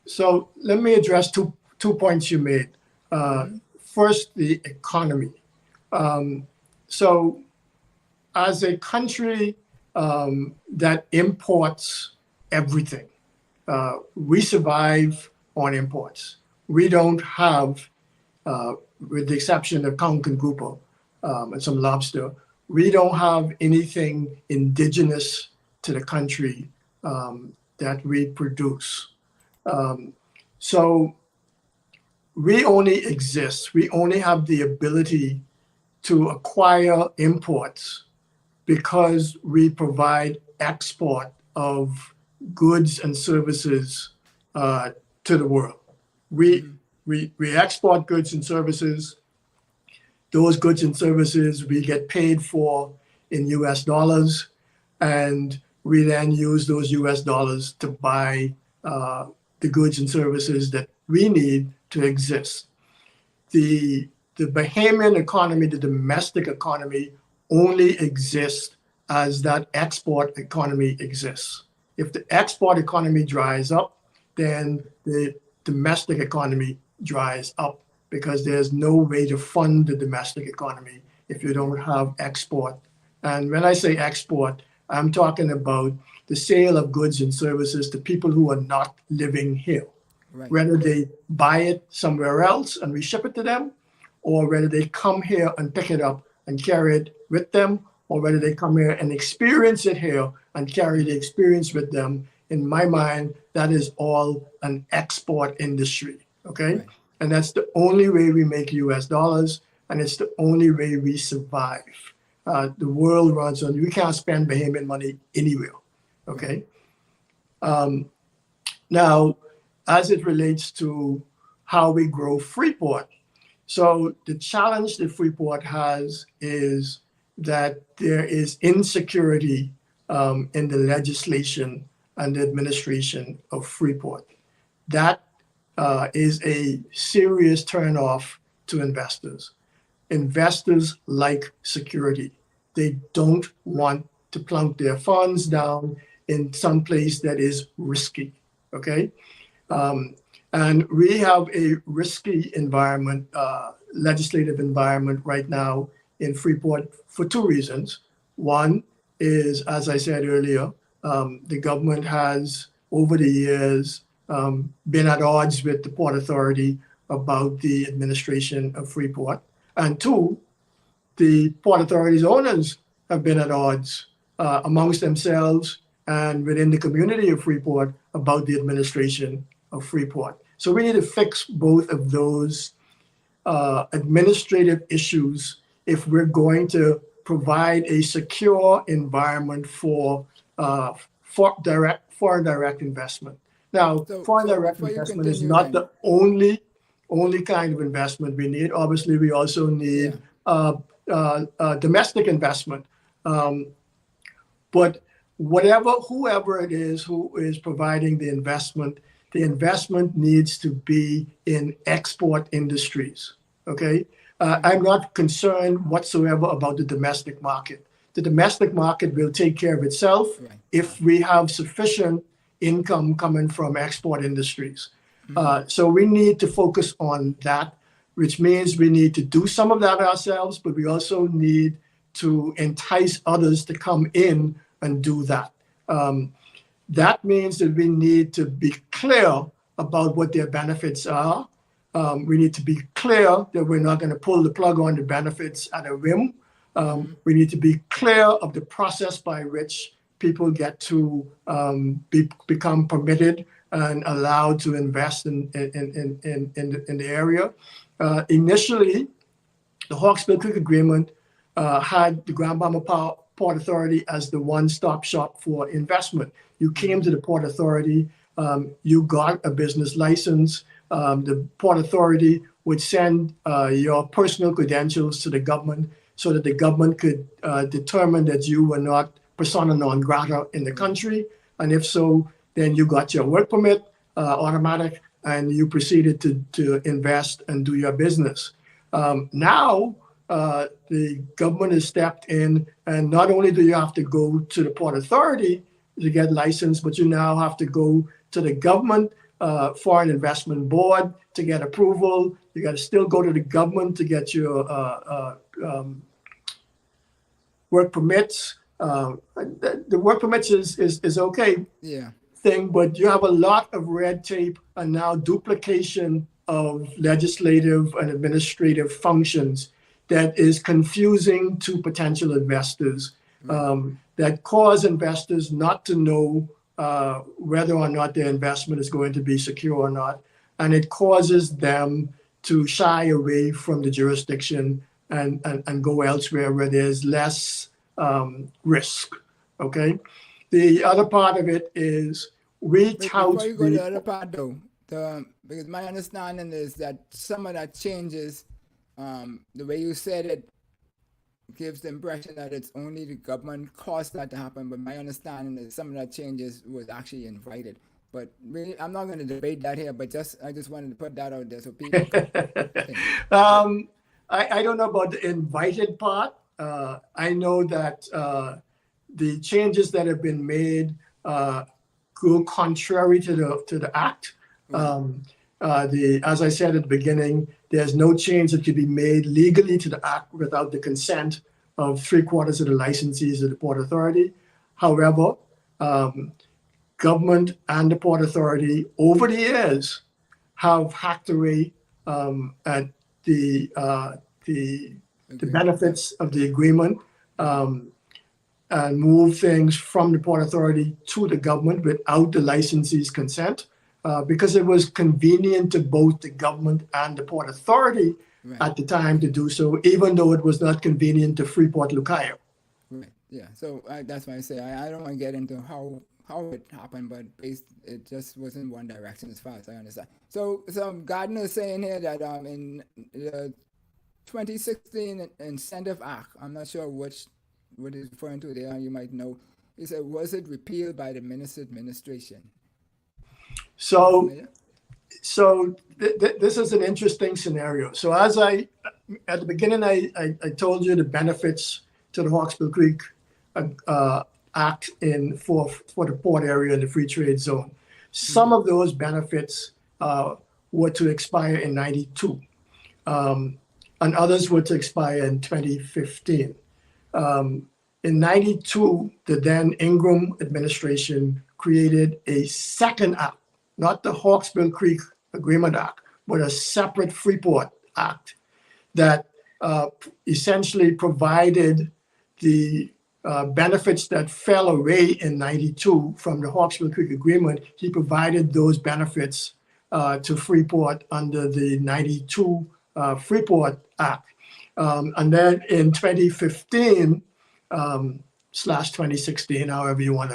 So let me address two points you made. First, the economy. So as a country that imports everything, we survive on imports. We don't have, with the exception of Tinkin grouper and some lobster, we don't have anything indigenous to the country that we produce. So we only exist, we only have the ability to acquire imports because we provide export of goods and services to the world. We export goods and services. Those goods and services we get paid for in US dollars, and we then use those US dollars to buy the goods and services that we need to exist. The Bahamian economy, the domestic economy, only exists as that export economy exists. If the export economy dries up, then the domestic economy dries up, because there's no way to fund the domestic economy if you don't have export. And when I say export, I'm talking about the sale of goods and services to people who are not living here. Right. Whether they buy it somewhere else and we ship it to them, or whether they come here and pick it up and carry it with them, or whether they come here and experience it here and carry the experience with them. In my mind, that is all an export industry, okay? Right. And that's the only way we make US dollars, and it's the only way we survive. The world runs on, we can't spend Bahamian money anywhere, okay? Now, as it relates to how we grow Freeport, so the challenge that Freeport has is that there is insecurity in the legislation and the administration of Freeport. That is a serious turnoff to investors. Investors like security. They don't want to plunk their funds down in some place that is risky, okay? And we have a risky environment, legislative environment right now in Freeport for two reasons. One is, as I said earlier, the government has, over the years, been at odds with the Port Authority about the administration of Freeport. And two, the Port Authority's owners have been at odds amongst themselves and within the community of Freeport about the administration of Freeport. So we need to fix both of those administrative issues if we're going to provide a secure environment for foreign direct investment. Now, foreign direct investment is not the only kind of investment we need. Obviously, we also need domestic investment. But whoever it is who is providing the investment needs to be in export industries, okay? I'm not concerned whatsoever about the domestic market. The domestic market will take care of itself if we have sufficient income coming from export industries. So we need to focus on that, which means we need to do some of that ourselves, but we also need to entice others to come in and do that. That means that we need to be clear about what their benefits are. We need to be clear that we're not going to pull the plug on the benefits at a whim. We need to be clear of the process by which people get to become permitted and allowed to invest in the area. Initially, the Hawksbill Creek Agreement had the Grand Bahama Port Authority as the one-stop shop for investment. You came to the Port Authority, you got a business license. The Port Authority would send your personal credentials to the government so that the government could determine that you were not persona non grata in the country. And if so, then you got your work permit automatic and you proceeded to invest and do your business. Now, the government has stepped in, and not only do you have to go to the Port Authority to get licensed, but you now have to go to the government Foreign Investment Board to get approval. You got to still go to the government to get your work permits. The work permits is okay thing, but you have a lot of red tape and now duplication of legislative and administrative functions that is confusing to potential investors, that cause investors not to know whether or not their investment is going to be secure or not. And it causes them to shy away from the jurisdiction and go elsewhere where there's less risk, okay? The other part of it is before you go to the other part though, because my understanding is that some of that changes, the way you said it gives the impression that it's only the government caused that to happen, but my understanding is some of that changes was actually invited. But really, I'm not going to debate that here, but I just wanted to put that out there so people can think. I don't know about the invited part. I know that the changes that have been made go contrary to the act. As I said at the beginning, there's no change that could be made legally to the act without the consent of 3/4 of the licensees of the Port Authority. However, government and the Port Authority over the years have hacked away at the benefits of the agreement and move things from the Port Authority to the government without the licensee's consent. Because it was convenient to both the government and the Port Authority at the time to do so, even though it was not convenient to Freeport Lucayo. Right. Yeah. So that's why I say I don't want to get into how it happened, but it just was in one direction as far as I understand. So Gardner is saying here that in the 2016 Incentive Act, I'm not sure what he's referring to there. You might know. He said, was it repealed by the Minister administration? So this is an interesting scenario. So at the beginning, I told you the benefits to the Hawksbill Creek Act for the port area and the free trade zone. Some of those benefits were to expire in 92, and others were to expire in 2015. In 92, the then Ingram administration created a second act. not the Hawksbill Creek Agreement Act, but a separate Freeport Act that essentially provided the benefits that fell away in 92 from the Hawksbill Creek Agreement. He provided those benefits to Freeport under the 92 Freeport Act. And then in 2015 slash 2016, however you want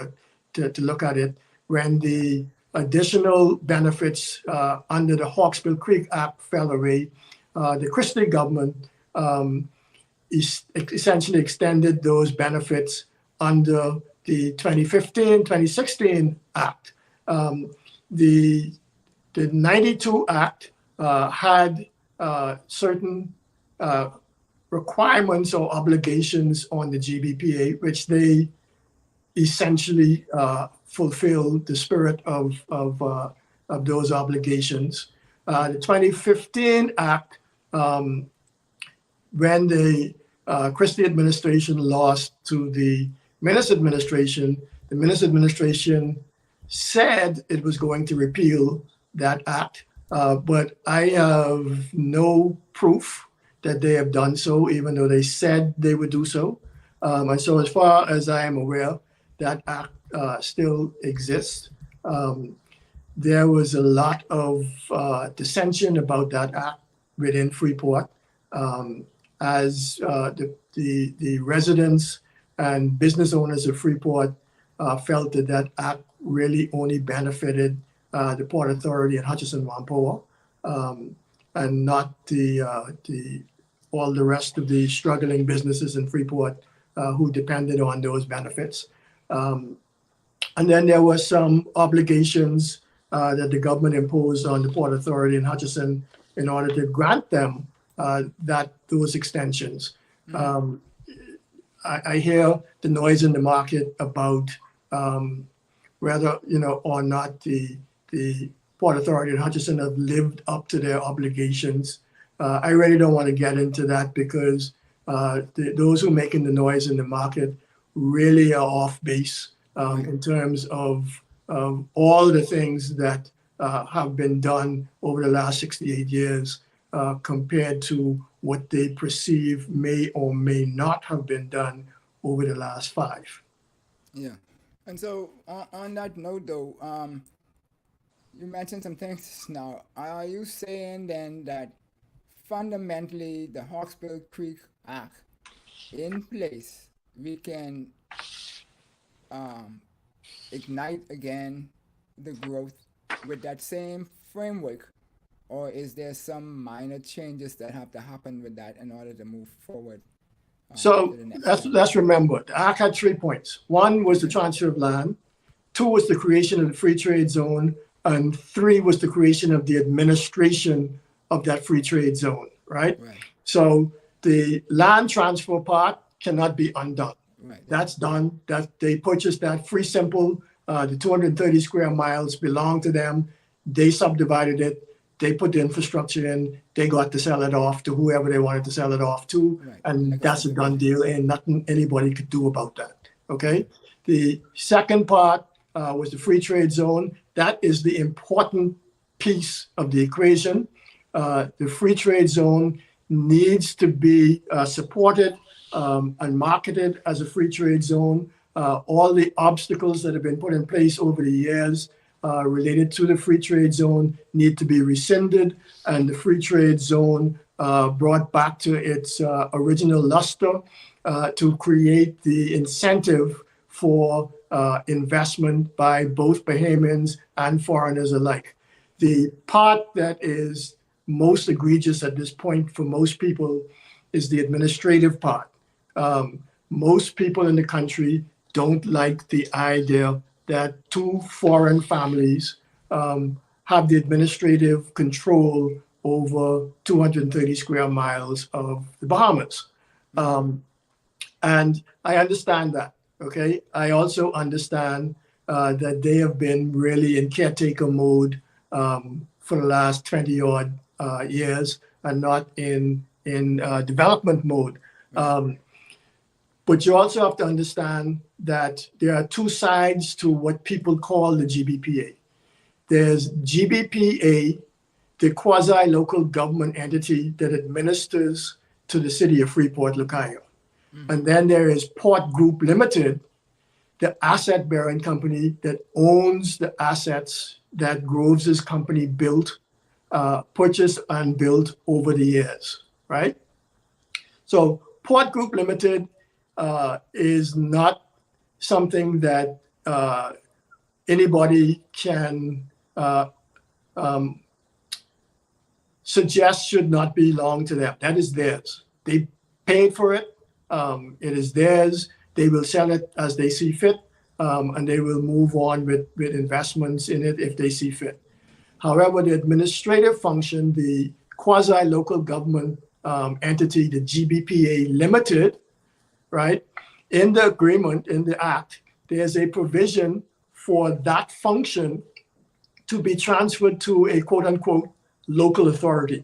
to look at it, when the additional benefits under the Hawksbill Creek Act fell away, the Christie government essentially extended those benefits under the 2015-2016 Act. The 92 Act had certain requirements or obligations on the GBPA, which they essentially fulfilled the spirit of those obligations. The 2015 Act, when the Christie administration lost to the Minnis administration, the Minnis administration said it was going to repeal that act, but I have no proof that they have done so, even though they said they would do so. And so as far as I am aware, that act still exists. There was a lot of dissension about that act within Freeport, as the residents and business owners of Freeport felt that that act really only benefited the Port Authority and Hutchison-Whampoa, and not all the rest of the struggling businesses in Freeport who depended on those benefits. And then there were some obligations that the government imposed on the Port Authority and Hutchison in order to grant them those extensions. I hear the noise in the market about whether or not the Port Authority and Hutchison have lived up to their obligations. I really don't want to get into that because those who are making the noise in the market really are off base in terms of all the things that have been done over the last 68 years compared to what they perceive may or may not have been done over the last 5. Yeah. And so on that note, though, you mentioned some things now. Are you saying then that fundamentally the Hawksbill Creek Act in place, we can ignite again the growth with that same framework? Or is there some minor changes that have to happen with that in order to move forward? So let's remember, the Act had 3 points. 1 was the transfer of land. 2 was the creation of the free trade zone. And 3 was the creation of the administration of that free trade zone, right? So the land transfer part cannot be undone. That's done. That they purchased that free simple. The 230 square miles belonged to them. They subdivided it. They put the infrastructure in. They got to sell it off to whoever they wanted to sell it off to. And that's a done deal. And nothing anybody could do about that. Okay. The second part was the free trade zone. That is the important piece of the equation. The free trade zone needs to be supported and marketed as a free trade zone. All the obstacles that have been put in place over the years related to the free trade zone need to be rescinded, and the free trade zone brought back to its original luster to create the incentive for investment by both Bahamians and foreigners alike. The part that is most egregious at this point for most people is the administrative part. Most people in the country don't like the idea that 2 foreign families have the administrative control over 230 square miles of the Bahamas. And I understand that, okay? I also understand that they have been really in caretaker mode for the last 20-odd years and not in development mode. But you also have to understand that there are 2 sides to what people call the GBPA. There's GBPA, the quasi-local government entity that administers to the city of Freeport, Lucayo. And then there is Port Group Limited, the asset-bearing company that owns the assets that Groves' company built, purchased and built over the years, right? So Port Group Limited is not something that anybody can suggest should not belong to them. That is theirs. They paid for it. It is theirs. They will sell it as they see fit, and they will move on with investments in it if they see fit. However, the administrative function, the quasi-local government entity, the GBPA Limited, right? In the agreement, in the act, there's a provision for that function to be transferred to a quote-unquote local authority.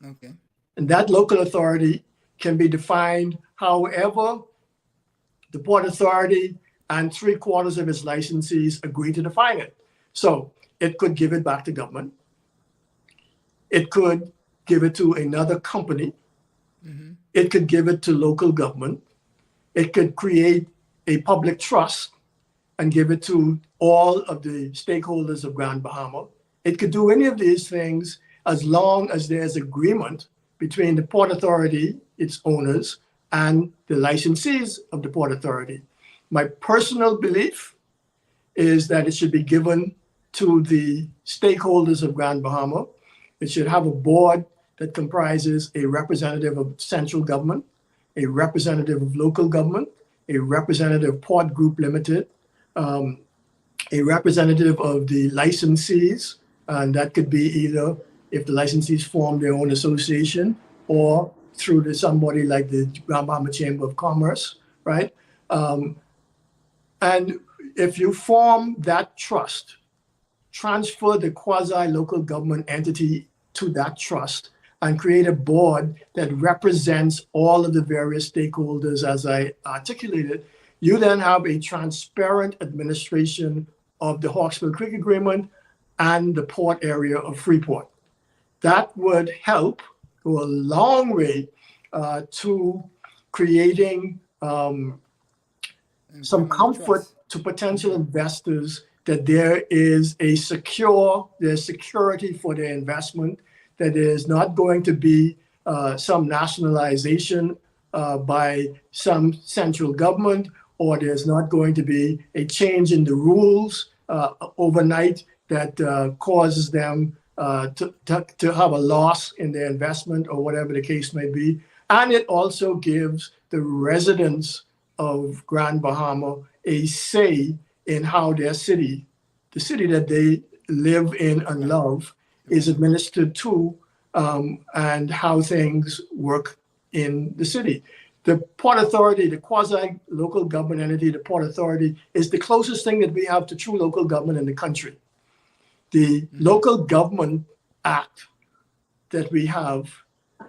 Okay. And that local authority can be defined however the Port Authority and 3/4 of its licensees agree to define it. So it could give it back to government. It could give it to another company. Mm-hmm. It could give it to local government. It could create a public trust and give it to all of the stakeholders of Grand Bahama. It could do any of these things as long as there's agreement between the Port Authority, its owners, and the licensees of the Port Authority. My personal belief is that it should be given to the stakeholders of Grand Bahama. It should have a board that comprises a representative of central government, a representative of local government, a representative of Port Group Limited, a representative of the licensees, and that could be either if the licensees form their own association or through somebody like the Grand Bahama Chamber of Commerce, right? And if you form that trust, transfer the quasi-local government entity to that trust and create a board that represents all of the various stakeholders as I articulated, you then have a transparent administration of the Hawksbill Creek Agreement and the port area of Freeport. That would help go a long way to creating some comfort to potential investors that there is there's security for their investment, that there is not going to be some nationalization by some central government, or there's not going to be a change in the rules overnight that causes them to have a loss in their investment or whatever the case may be. And it also gives the residents of Grand Bahama a say in how their city, the city that they live in and love, is administered to, and how things work in the city. The Port Authority, the quasi-local government entity, the Port Authority, is the closest thing that we have to true local government in the country. The Local Government Act that we have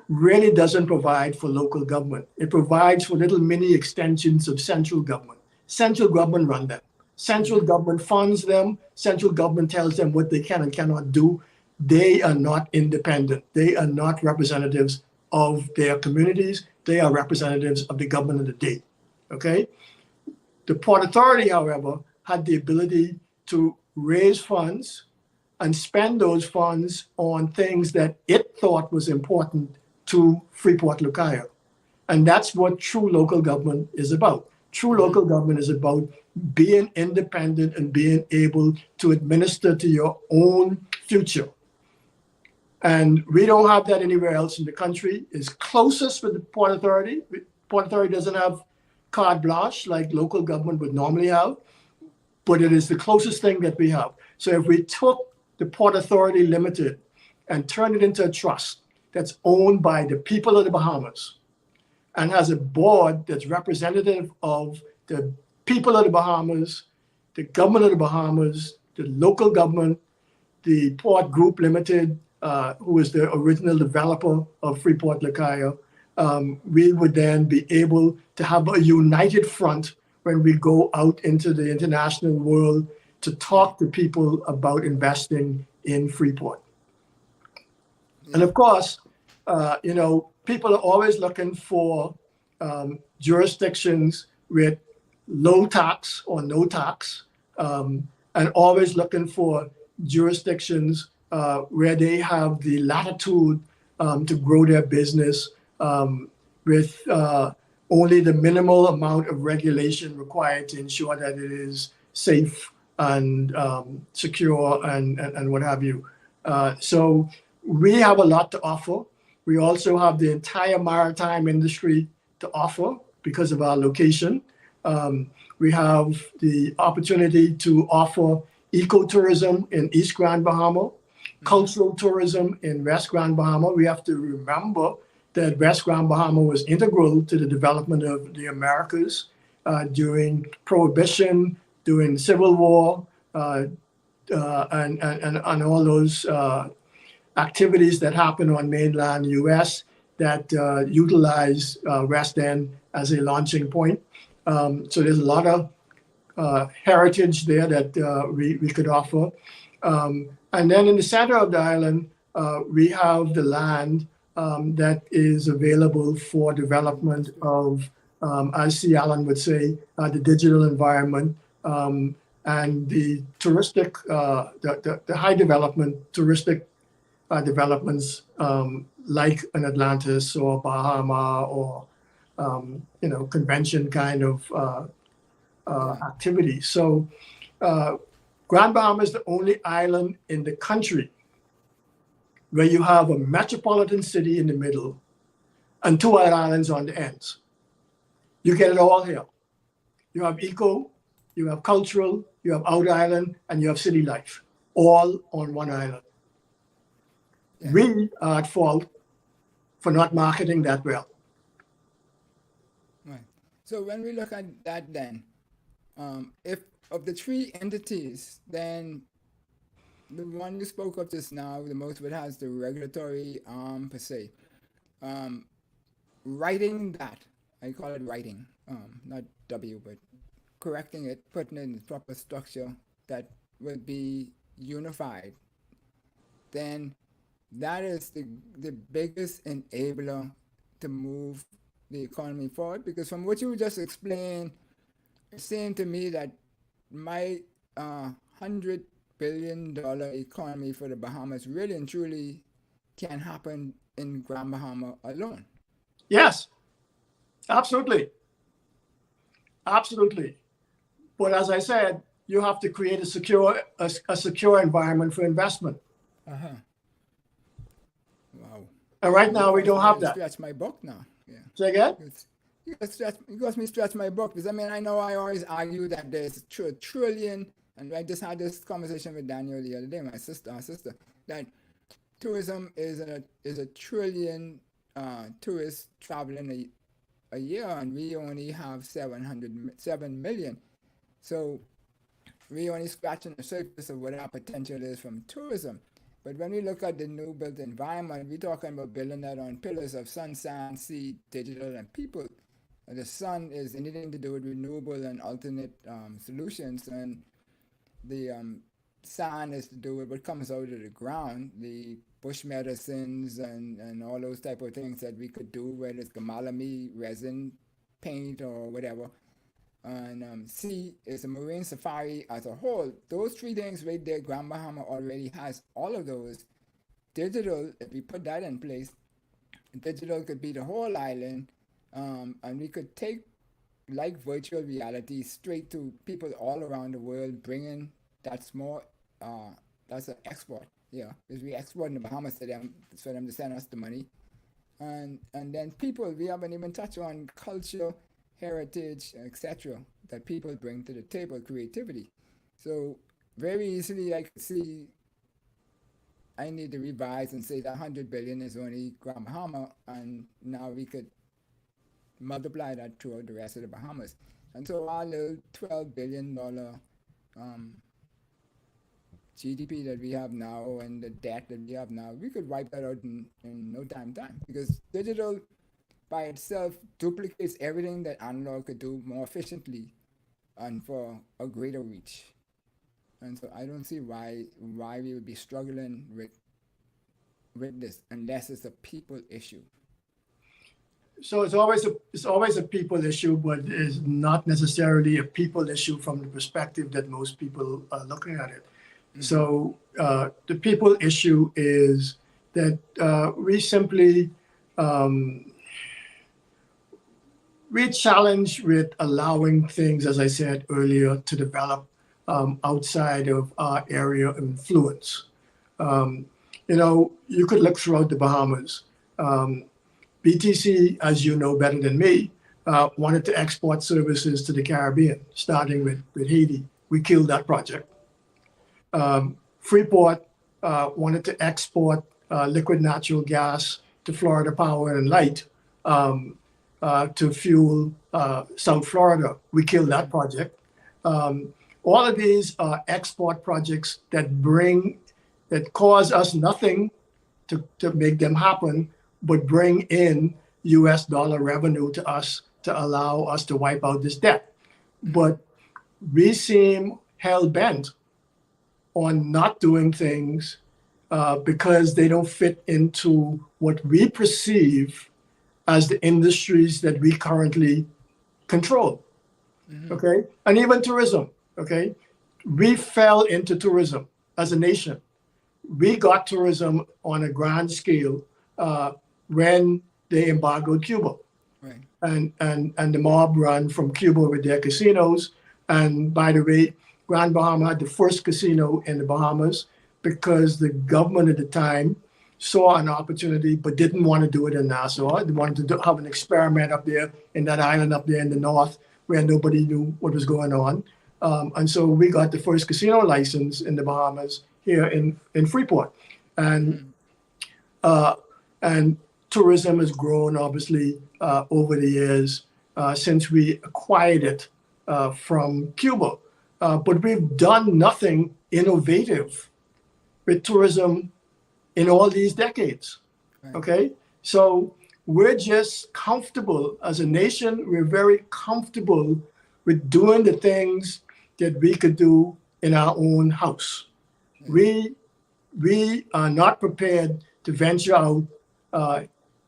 really doesn't provide for local government. It provides for little mini extensions of central government. Central government run them. Central government funds them. Central government tells them what they can and cannot do. They are not independent. They are not representatives of their communities. They are representatives of the government of the day, okay? The Port Authority, however, had the ability to raise funds and spend those funds on things that it thought was important to Freeport, Lucayo. And that's what true local government is about. True local government is about being independent and being able to administer to your own future. And we don't have that anywhere else in the country. It's closest with the Port Authority. Port Authority doesn't have carte blanche like local government would normally have, but it is the closest thing that we have. So if we took the Port Authority Limited and turned it into a trust that's owned by the people of the Bahamas and has a board that's representative of the people of the Bahamas, the government of the Bahamas, the local government, the Port Group Limited, who is the original developer of Freeport, Lucayo, we would then be able to have a united front when we go out into the international world to talk to people about investing in Freeport. And of course, people are always looking for jurisdictions with low tax or no tax, and always looking for jurisdictions where they have the latitude to grow their business with only the minimal amount of regulation required to ensure that it is safe and secure and what have you. So we have a lot to offer. We also have the entire maritime industry to offer because of our location. We have the opportunity to offer ecotourism in East Grand Bahama, cultural tourism in West Grand Bahama. We have to remember that West Grand Bahama was integral to the development of the Americas during Prohibition, during the Civil War, and all those activities that happen on mainland U.S. that utilize West End as a launching point. So there's a lot of heritage there that we could offer. And then in the center of the island, we have the land that is available for development of, as C. Allen would say, the digital environment and the touristic, the high development touristic developments like an Atlantis or Bahama or convention kind of activity. So Grand Bahama is the only island in the country where you have a metropolitan city in the middle and two islands on the ends. You get it all here. You have eco, you have cultural, you have outer island, and you have city life, all on one island. Yeah. We are at fault for not marketing that well. Right. So when we look at that then, if of the three entities, then the one you spoke of just now, the most of it has the regulatory arm per se. Writing that, I call it writing, not W, but correcting it, putting it in the proper structure that would be unified, then that is the biggest enabler to move the economy forward. Because from what you just explained, it seemed to me that my $100 billion economy for the Bahamas really and truly can happen in Grand Bahama alone. Yes, absolutely. Absolutely. But as I said, you have to create a secure environment for investment. Uh-huh. Wow. And right now we don't have that. Stretch my book now. Yeah. Say again? You got me stretch my book, because I know I always argue that there's a trillion, and I just had this conversation with Daniel the other day, our sister, that tourism is a trillion tourists traveling a year, and we only have 7 million. So we only scratching the surface of what our potential is from tourism. But when we look at the new built environment, we're talking about building that on pillars of sun, sand, sea, digital, and people. The sun is anything to do with renewable and alternate solutions, and the sand is to do with what comes out of the ground, the bush medicines and all those type of things that we could do, whether it's gamalami, resin, paint, or whatever. And sea is a marine safari as a whole. Those three things right there, Grand Bahama already has all of those. Digital, if we put that in place, digital could be the whole island. And we could take like virtual reality straight to people all around the world, bringing that's an export, because we export in the Bahamas to them for them to send us the money, and then people, we haven't even touched on culture, heritage, etc. that people bring to the table, creativity. So very easily I could see I need to revise and say that 100 billion is only Grand Bahama, and now we could multiply that throughout the rest of the Bahamas. And so our little $12 billion GDP that we have now and the debt that we have now, we could wipe that out in no time, because digital by itself duplicates everything that analog could do more efficiently and for a greater reach. And so I don't see why we would be struggling with this unless it's a people issue. So it's always a people issue, but it's not necessarily a people issue from the perspective that most people are looking at it. So the people issue is that we simply we challenge with allowing things, as I said earlier, to develop outside of our area of influence. You could look throughout the Bahamas. BTC, as you know better than me, wanted to export services to the Caribbean, starting with Haiti. We killed that project. Freeport wanted to export liquid natural gas to Florida Power and Light to fuel South Florida. We killed that project. All of these are export projects that cause us nothing to make them happen, but bring in US dollar revenue to us to allow us to wipe out this debt. But we seem hell-bent on not doing things because they don't fit into what we perceive as the industries that we currently control. Okay? And even tourism, okay? We fell into tourism as a nation. We got tourism on a grand scale when they embargoed Cuba. Right. And the mob ran from Cuba with their casinos. And by the way, Grand Bahama had the first casino in the Bahamas because the government at the time saw an opportunity but didn't want to do it in Nassau. They wanted to have an experiment up there in that island up there in the north where nobody knew what was going on. And so we got the first casino license in the Bahamas here in Freeport. And tourism has grown, obviously, over the years since we acquired it from Cuba. But we've done nothing innovative with tourism in all these decades, okay? So we're just comfortable as a nation. We're very comfortable with doing the things that we could do in our own house. We are not prepared to venture out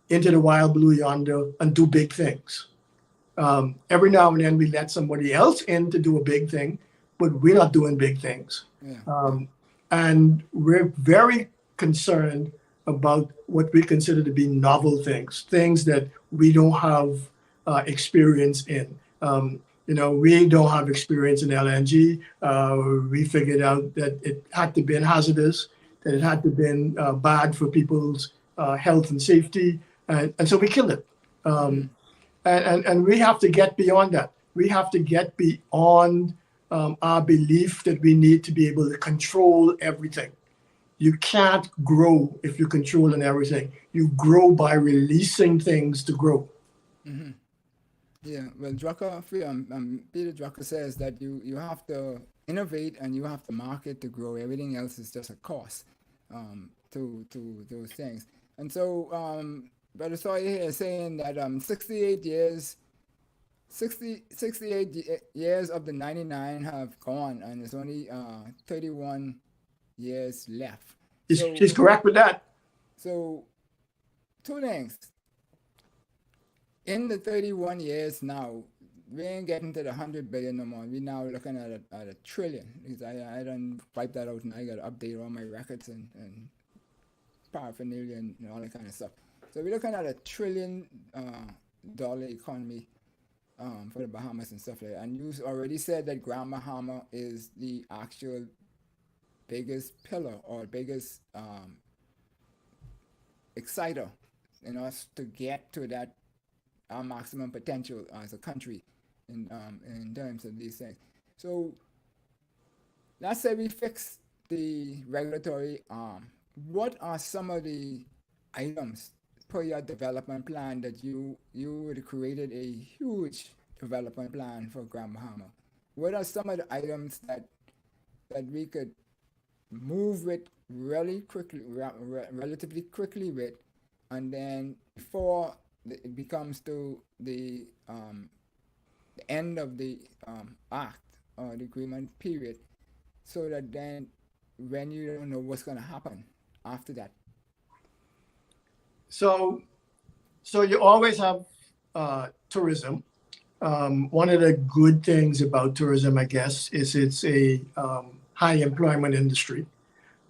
into the wild blue yonder and do big things. Every now and then we let somebody else in to do a big thing, but we're not doing big things. And we're very concerned about what we consider to be novel things that we don't have experience in. We don't have experience in LNG. We figured out that it had to be hazardous, that it had to be bad for people's health and safety. And so we killed it. And we have to get beyond that. We have to get beyond our belief that we need to be able to control everything. You can't grow if you're controlling everything. You grow by releasing things to grow. Yeah, well, Peter Drucker says that you have to innovate and you have to market to grow. Everything else is just a cost to those things. And so, Brother Sawyer here is saying that 68 years of the 99 have gone, and there's only 31 years left. He's correct with that. So, two things. In the 31 years now, we ain't getting to the 100 billion no more. We're now looking at a trillion. I done wipe that out and I got to update all my records and paraphernalia and all that kind of stuff. So we're looking at a $1 trillion economy for the Bahamas and stuff like that. And you already said that Grand Bahama is the actual biggest pillar or biggest exciter in us to get to that our maximum potential as a country in terms of these things. So let's say we fix the regulatory arm. What are some of the items per your development plan that you would created a huge development plan for Grand Bahama? What are some of the items that we could move with really quickly, relatively quickly with, and then before it becomes to the end of the act or the agreement period, so that then when you don't know what's going to happen after that? So you always have tourism. One of the good things about tourism, I guess, is it's a high employment industry.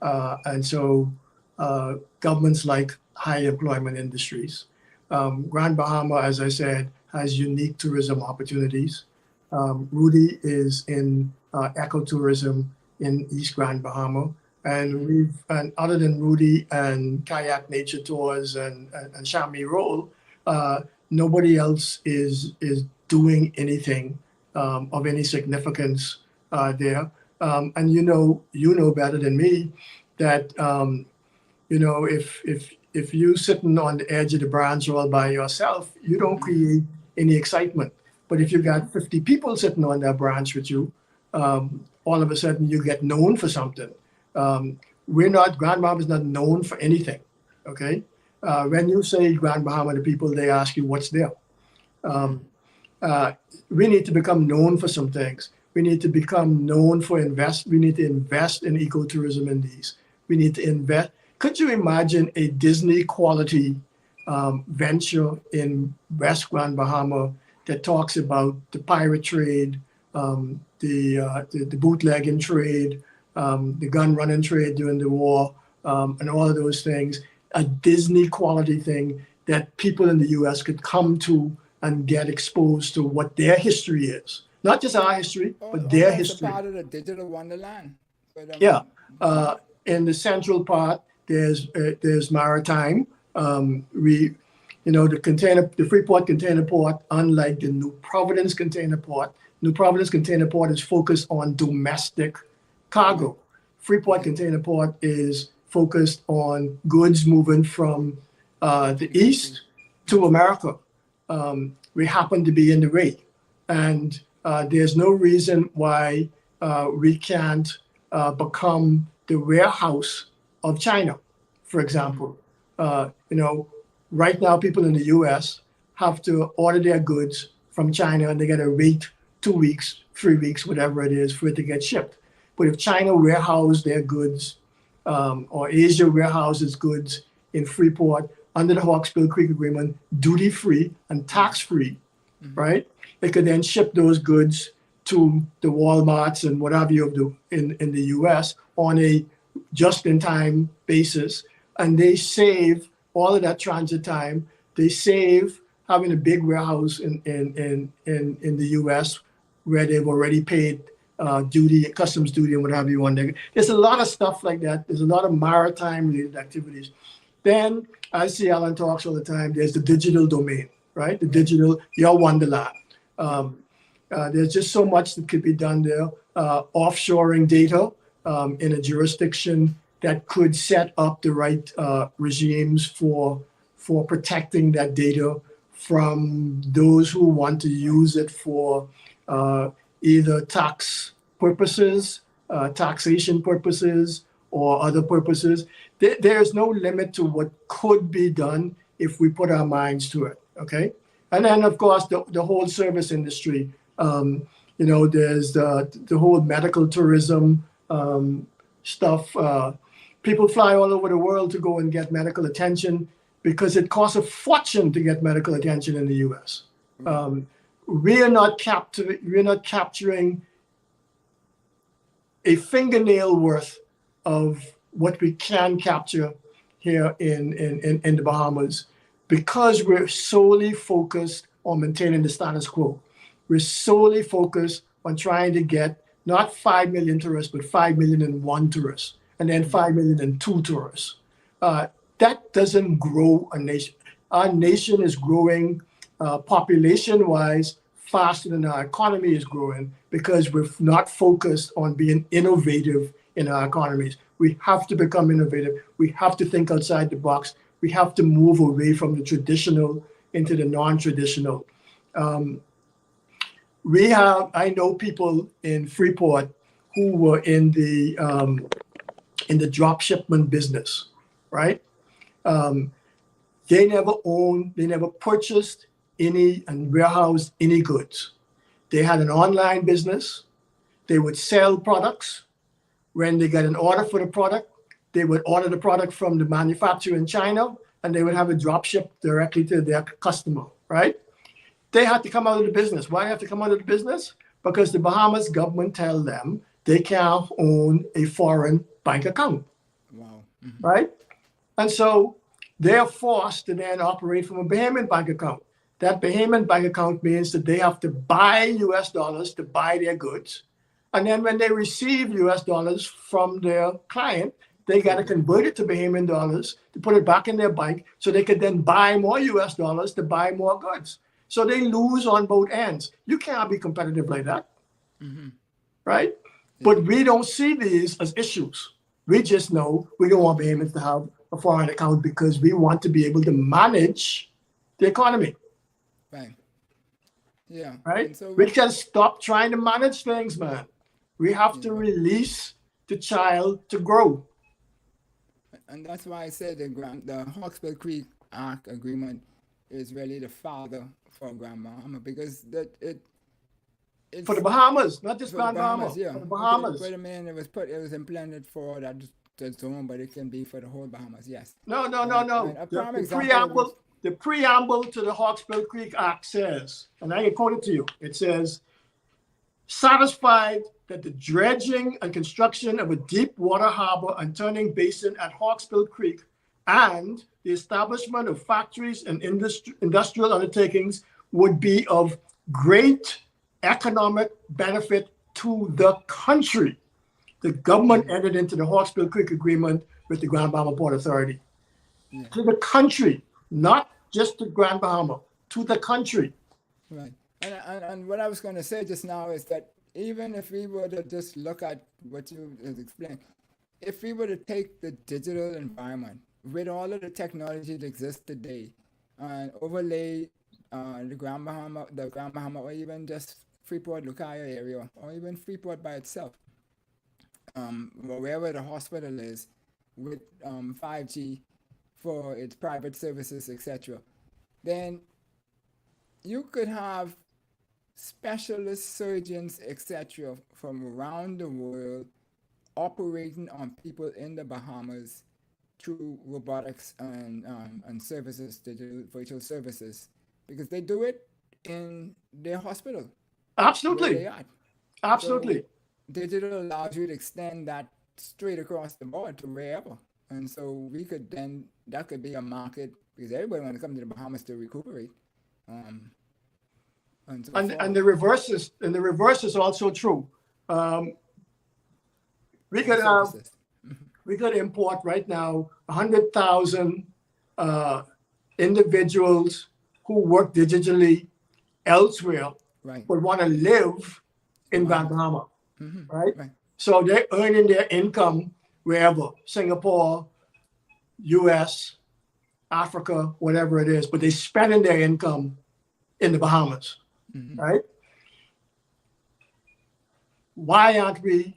And so governments like high employment industries. Grand Bahama, as I said, has unique tourism opportunities. Rudy is in ecotourism in East Grand Bahama. And other than Rudy and Kayak Nature Tours and Chamois Roll, nobody else is doing anything of any significance there. And you know better than me that if you sitting on the edge of the branch all by yourself, you don't create any excitement. But if you got 50 people sitting on that branch with you, all of a sudden you get known for something. Grand Bahama is not known for anything. Okay, when you say Grand Bahama to people, they ask you what's there. We need to become known for some things. We need to become known for We need to invest in ecotourism in these. We need to invest. Could you imagine a Disney quality venture in West Grand Bahama that talks about the pirate trade, the bootlegging trade, the gun running trade during the war, and all of those things? A Disney quality thing that people in the U.S. could come to and get exposed to what their history is. Not just our history, but their history. Part of the digital wonderland. Yeah. In the central part, there's maritime. The Freeport container port, unlike the New Providence container port. New Providence container port is focused on domestic cargo. Freeport container port is focused on goods moving from the east to America. We happen to be in the way, and there's no reason why we can't become the warehouse of China, for example. Right now, people in the U.S. have to order their goods from China, and they got to wait 2 weeks, 3 weeks, whatever it is, for it to get shipped. But if China warehouse their goods, or Asia warehouses goods in Freeport under the Hawksbill Creek Agreement, duty-free and tax-free, right? They could then ship those goods to the Walmarts and whatever you do in the U.S. on a just-in-time basis, and they save all of that transit time. They save having a big warehouse in the U.S. where they've already paid duty, customs duty, and whatever you want. There's a lot of stuff like that. There's a lot of maritime-related activities. Then, as C. Allen talks all the time, there's the digital domain, right? The digital, your wonderland. There's just so much that could be done there. Offshoring data in a jurisdiction that could set up the right regimes for protecting that data from those who want to use it for either tax purposes, taxation purposes, or other purposes. There's no limit to what could be done if we put our minds to it, okay? And then, of course, the whole service industry. There's the whole medical tourism stuff. People fly all over the world to go and get medical attention because it costs a fortune to get medical attention in the U.S. We are not capturing a fingernail worth of what we can capture here in the Bahamas because we're solely focused on maintaining the status quo. We're solely focused on trying to get not 5 million tourists, but 5,000,001 tourists, and then 5,000,002 tourists. That doesn't grow a nation. Our nation is growing population-wise faster than our economy is growing because we're not focused on being innovative in our economies. We have to become innovative. We have to think outside the box. We have to move away from the traditional into the non-traditional. I know people in Freeport who were in the drop shipment business, right? They never purchased any and warehoused any goods. They had an online business. They would sell products. when they get an order for the product, they would order the product from the manufacturer in China, and they would have it drop shipped directly to their customer, right? They had to come out of the business. Why have to come out of the business? Because the Bahamas government tell them they can't own a foreign bank account. Wow. Right? And so they're forced to then operate from a Bahamian bank account. That Bahamian bank account means that they have to buy US dollars to buy their goods. And then when they receive US dollars from their client, they got to convert it to Bahamian dollars to put it back in their bank so they could then buy more US dollars to buy more goods. So they lose on both ends. You can't be competitive like that, right? But we don't see these as issues. We just know we don't want Bahamians to have a foreign account because we want to be able to manage the economy. Right. Yeah. Right? So we can stop trying to manage things, man. We have to release the child to grow. And that's why I said the Hawksbill Creek Agreement is really the father for Grand Bahama, because it's for the Bahamas, not just for Grand the Bahama. Bahamas, yeah. For the Bahamas. But I mean, it was implemented for that zone, but it can be for the whole Bahamas, yes. No. And a prime The preamble to the Hawksbill Creek Act says, and I can quote it to you, it says, satisfied that the dredging and construction of a deep water harbor and turning basin at Hawksbill Creek and the establishment of factories and industrial undertakings would be of great economic benefit to the country. The government entered into the Hawksbill Creek Agreement with the Grand Bahama Port Authority. Yeah. To the country, not just to Grand Bahama, to the country. Right. And what I was going to say just now is that even if we were to just look at what you explained, if we were to take the digital environment with all of the technology that exists today and overlay the Grand Bahama, or even just Freeport, Lucaya area, or even Freeport by itself, wherever the hospital is, with 5G for its private services, etc., then you could have specialist surgeons, etc., from around the world operating on people in the Bahamas through robotics and services, digital virtual services, because they do it in their hospital. Absolutely. Absolutely. So digital allows you to extend that straight across the board to wherever. And so we could then, that could be a market, because everybody wants to come to the Bahamas to recuperate. And the reverse is also true. We could import right now 100,000 individuals who work digitally elsewhere, right, but want to live in Grand Bahama, right? So they're earning their income wherever, Singapore, US, Africa, whatever it is, but they're spending their income in the Bahamas, right? Why aren't we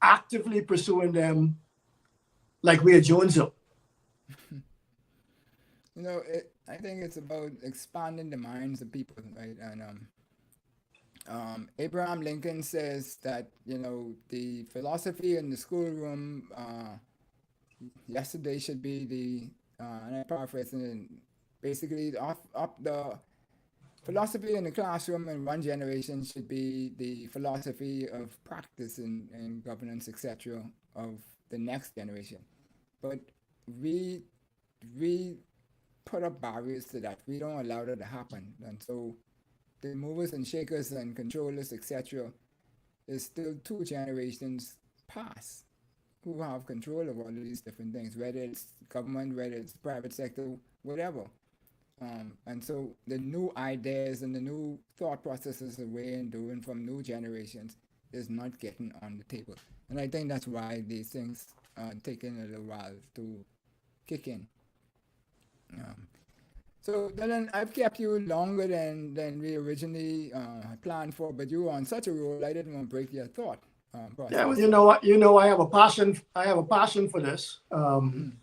actively pursuing them like we are Jonesville? You know, I think it's about expanding the minds of people, right? And Abraham Lincoln says that, you know, the philosophy in the schoolroom yesterday should be the, and I'm paraphrasing, basically up the philosophy in the classroom in one generation should be the philosophy of practice and governance, etc., of the next generation. But we put up barriers to that. We don't allow that to happen. And so the movers and shakers and controllers, etc., is still 2 generations past who have control of all of these different things, whether it's government, whether it's private sector, whatever. And so the new ideas and the new thought processes of way and doing from new generations is not getting on the table. And I think that's why these things are taking a little while to kick in. So Dillon, I've kept you longer than we originally planned for, but you were on such a roll, I didn't want to break your thought process. Yeah, well, you know what? I have a passion. I have a passion for this, and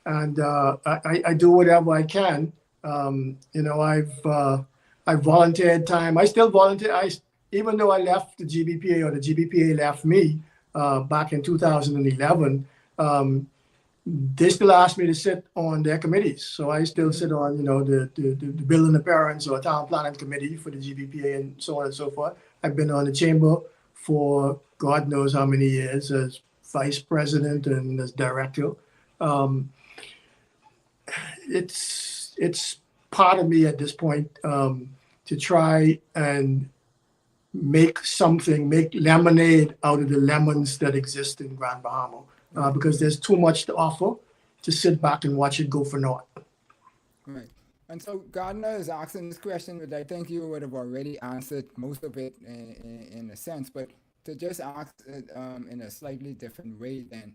I do whatever I can. I've volunteered time. I still volunteer. Even though I left the GBPA or the GBPA left me, back in 2011, they still ask me to sit on their committees. So I still sit on, the building appearance or town planning committee for the GBPA and so on and so forth. I've been on the chamber for God knows how many years as vice president and as director. It's part of me at this point to try and make lemonade out of the lemons that exist in Grand Bahama, because there's too much to offer to sit back and watch it go for naught. Right. And so Gardner is asking this question, but I think you would have already answered most of it in a sense, but to just ask it in a slightly different way then,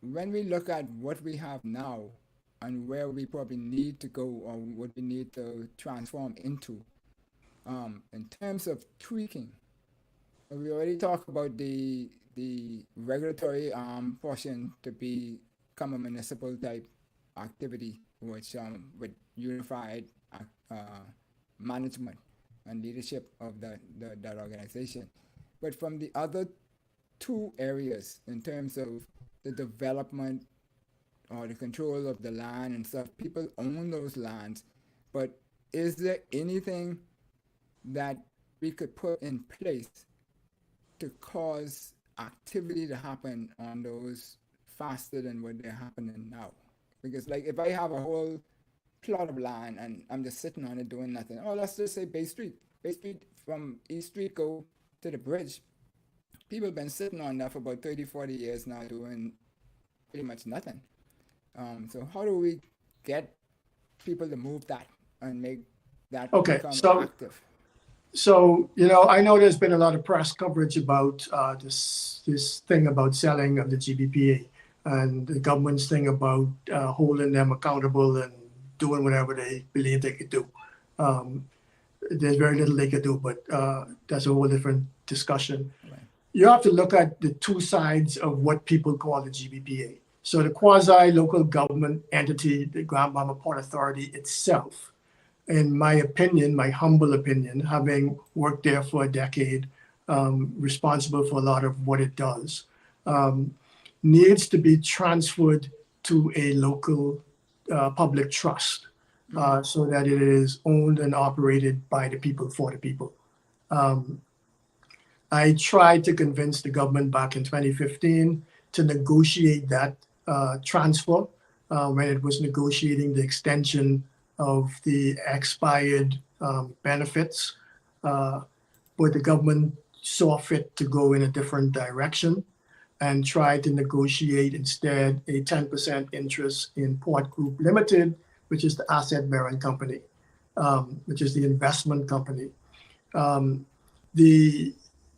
when we look at what we have now and where we probably need to go or what we need to transform into, in terms of tweaking, we already talked about the regulatory portion to become a municipal type activity, which with unified management and leadership of that organization. But from the other two areas, in terms of the development or the control of the land and stuff, people own those lands, but is there anything that we could put in place to cause activity to happen on those faster than what they're happening now? Because like if I have a whole plot of land and I'm just sitting on it doing nothing, let's just say Bay Street from East Street go to the bridge, people have been sitting on that for about 30-40 years now doing pretty much nothing. So how do we get people to move that and make that become active? So, I know there's been a lot of press coverage about this thing about selling of the GBPA and the government's thing about holding them accountable and doing whatever they believe they could do. There's very little they could do, but that's a whole different discussion. Right. You have to look at the two sides of what people call the GBPA. So the quasi-local government entity, the Grand Bahama Port Authority itself, in my opinion, my humble opinion, having worked there for a decade, responsible for a lot of what it does, needs to be transferred to a local public trust so that it is owned and operated by the people for the people. I tried to convince the government back in 2015 to negotiate that transfer when it was negotiating the extension of the expired benefits, but the government saw fit to go in a different direction and tried to negotiate instead a 10% interest in Port Group Limited, which is the asset-bearing company, which is the investment company.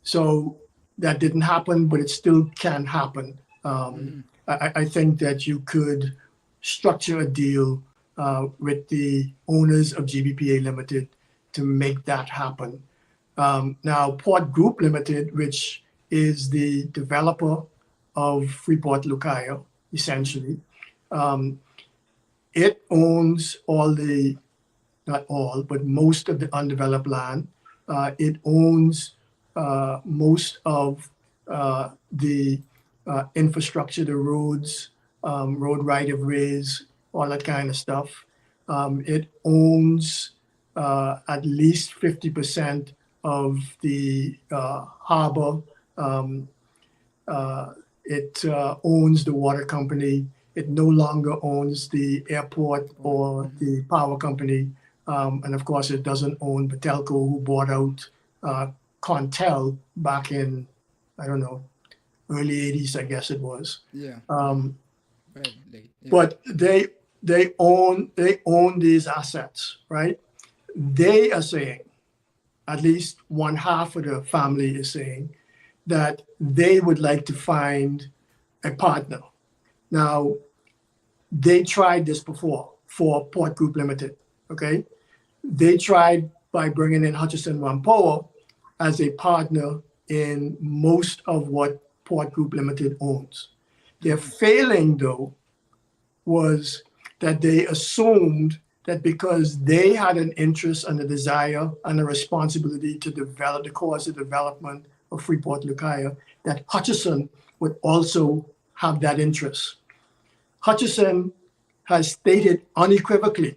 So that didn't happen, but it still can happen. I think that you could structure a deal with the owners of GBPA Limited to make that happen. Now, Port Group Limited, which is the developer of Freeport Lucaya, essentially, it owns not all, but most of the undeveloped land. It owns most of the infrastructure, the roads, road right-of-ways, all that kind of stuff. It owns at least 50% of the harbor. It owns the water company. It no longer owns the airport or the power company. And of course, it doesn't own Patelco, who bought out Contel back in, I don't know, early 80s, I guess it was. Yeah. Very late. Yeah. But they own these assets, right? They are saying, at least one half of the family is saying, that they would like to find a partner. Now, they tried this before for Port Group Limited, okay? They tried by bringing in Hutchison Whampoa as a partner in most of what Port Group Limited owns. Their failing, though, was that they assumed that because they had an interest and a desire and a responsibility to develop the cause of development of Freeport Lucaya, that Hutchison would also have that interest. Hutchison has stated unequivocally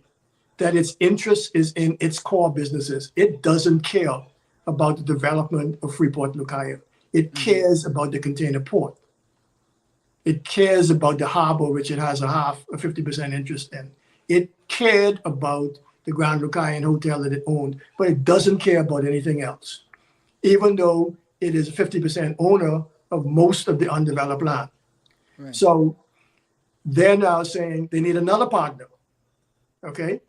that its interest is in its core businesses. It doesn't care about the development of Freeport Lucaya. It cares about the container port. It cares about the harbor, which it has a 50% interest in. It cared about the Grand Lucayan Hotel that it owned, but it doesn't care about anything else, even though it is a 50% owner of most of the undeveloped land. Right. So they're now saying they need another partner, okay?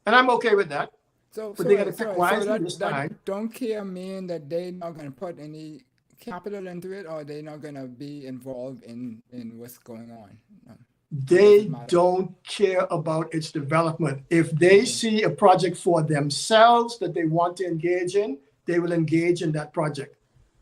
And I'm okay with that. So, But they gotta pick wisely this time. that don't care mean that they're not going to put any capital into it, or they're not going to be involved in what's going on? No. They don't care about its development. If they see a project for themselves that they want to engage in, they will engage in that project.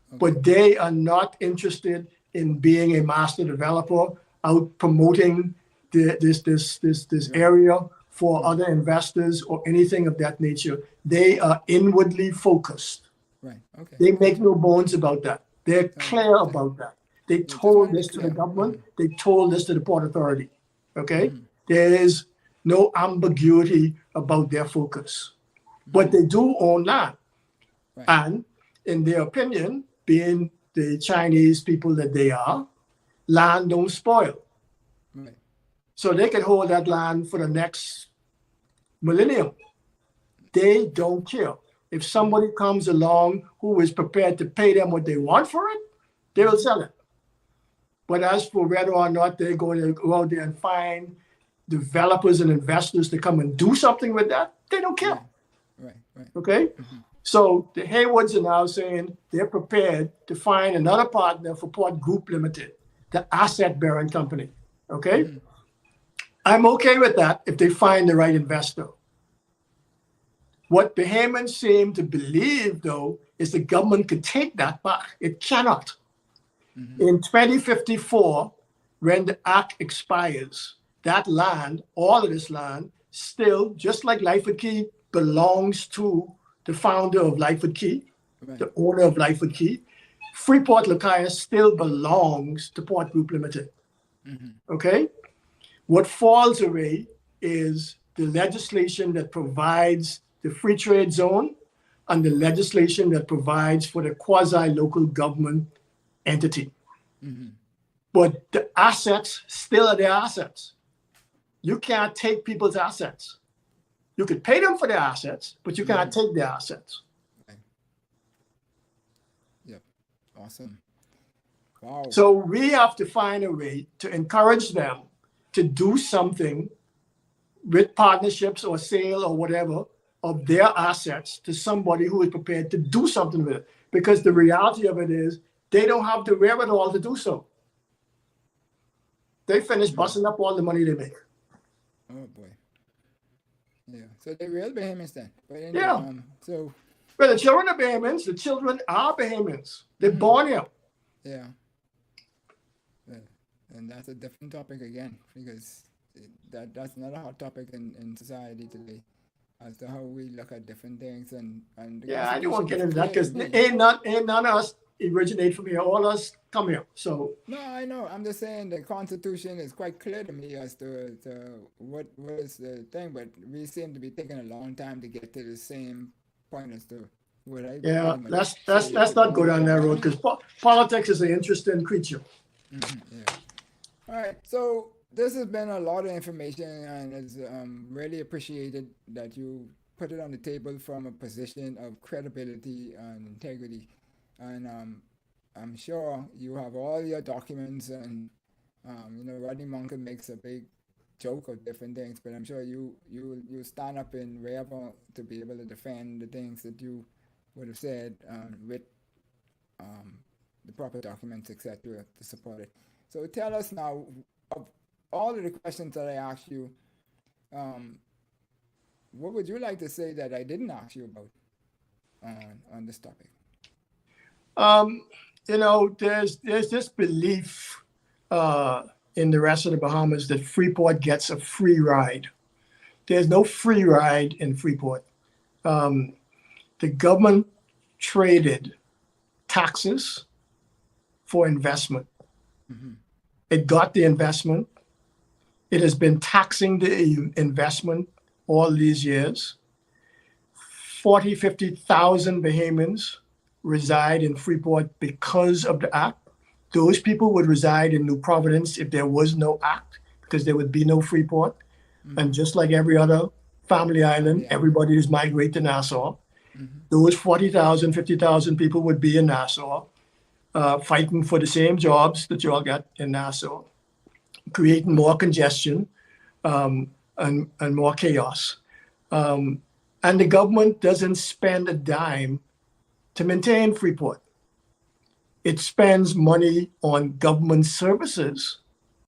Okay. But they are not interested in being a master developer out promoting this area for other investors or anything of that nature. They are inwardly focused. Right. Okay. They make no bones about that. They're clear about that. They told this to the government. They told this to the Port Authority. Okay? There is no ambiguity about their focus. But they do own land. Right. And in their opinion, being the Chinese people that they are, land don't spoil. Right. So they can hold that land for the next millennium. They don't care. If somebody comes along who is prepared to pay them what they want for it, they will sell it. But as for whether or not they're going to go out there and find developers and investors to come and do something with that, they don't care. Right. Okay? So the Haywoods are now saying they're prepared to find another partner for Port Group Limited, the asset-bearing company. Okay? I'm okay with that if they find the right investor. What Bahamians seem to believe, though, is the government could take that back. It cannot. In 2054, when the act expires, that land, all of this land, still, just like Lightfoot Key, belongs to the founder of Lightfoot Key, the owner of Lightfoot Key. Freeport Lucaya still belongs to Port Group Limited. Okay? What falls away is the legislation that provides the free trade zone and the legislation that provides for the quasi-local government entity. But the assets still are their assets. You can't take people's assets. You could pay them for their assets, but you can't take their assets. Okay. Yep. Awesome. Wow. So we have to find a way to encourage them to do something with partnerships or sale or whatever of their assets to somebody who is prepared to do something with it. Because the reality of it is they don't have the wherewithal to do so. They finish busting up all the money they make. Oh boy. Yeah. So they're real Bahamians then. But anyway, Yeah. So. Well, the children are Bahamians. The children are Bahamians. They're born here. Yeah. And that's a different topic again, because that's another hot topic in society today, as to how we look at different things and yeah, I don't want to get into that because ain't none of us originate from here. All of us come here. So no, I know. I'm just saying the Constitution is quite clear to me as to what is the thing, but we seem to be taking a long time to get to the same point as to what I. Yeah, let's not go down that road because politics is an interesting creature. Yeah. All right, so this has been a lot of information, and it's really appreciated that you put it on the table from a position of credibility and integrity. And I'm sure you have all your documents, and Rodney Monk makes a big joke of different things, but I'm sure you stand up in wherever to be able to defend the things that you would have said with the proper documents, etc., to support it. So tell us now, of all of the questions that I asked you, what would you like to say that I didn't ask you about on this topic? There's this belief in the rest of the Bahamas that Freeport gets a free ride. There's no free ride in Freeport. The government traded taxes for investment. It got the investment. It has been taxing the investment all these years. 40, 50,000 Bahamians reside in Freeport because of the act. Those people would reside in New Providence if there was no act, because there would be no Freeport. And just like every other family island, everybody is migrating to Nassau. Those 40,000, 50,000 people would be in Nassau, fighting for the same jobs that you all got in Nassau, creating more congestion and more chaos. And the government doesn't spend a dime to maintain Freeport. It spends money on government services,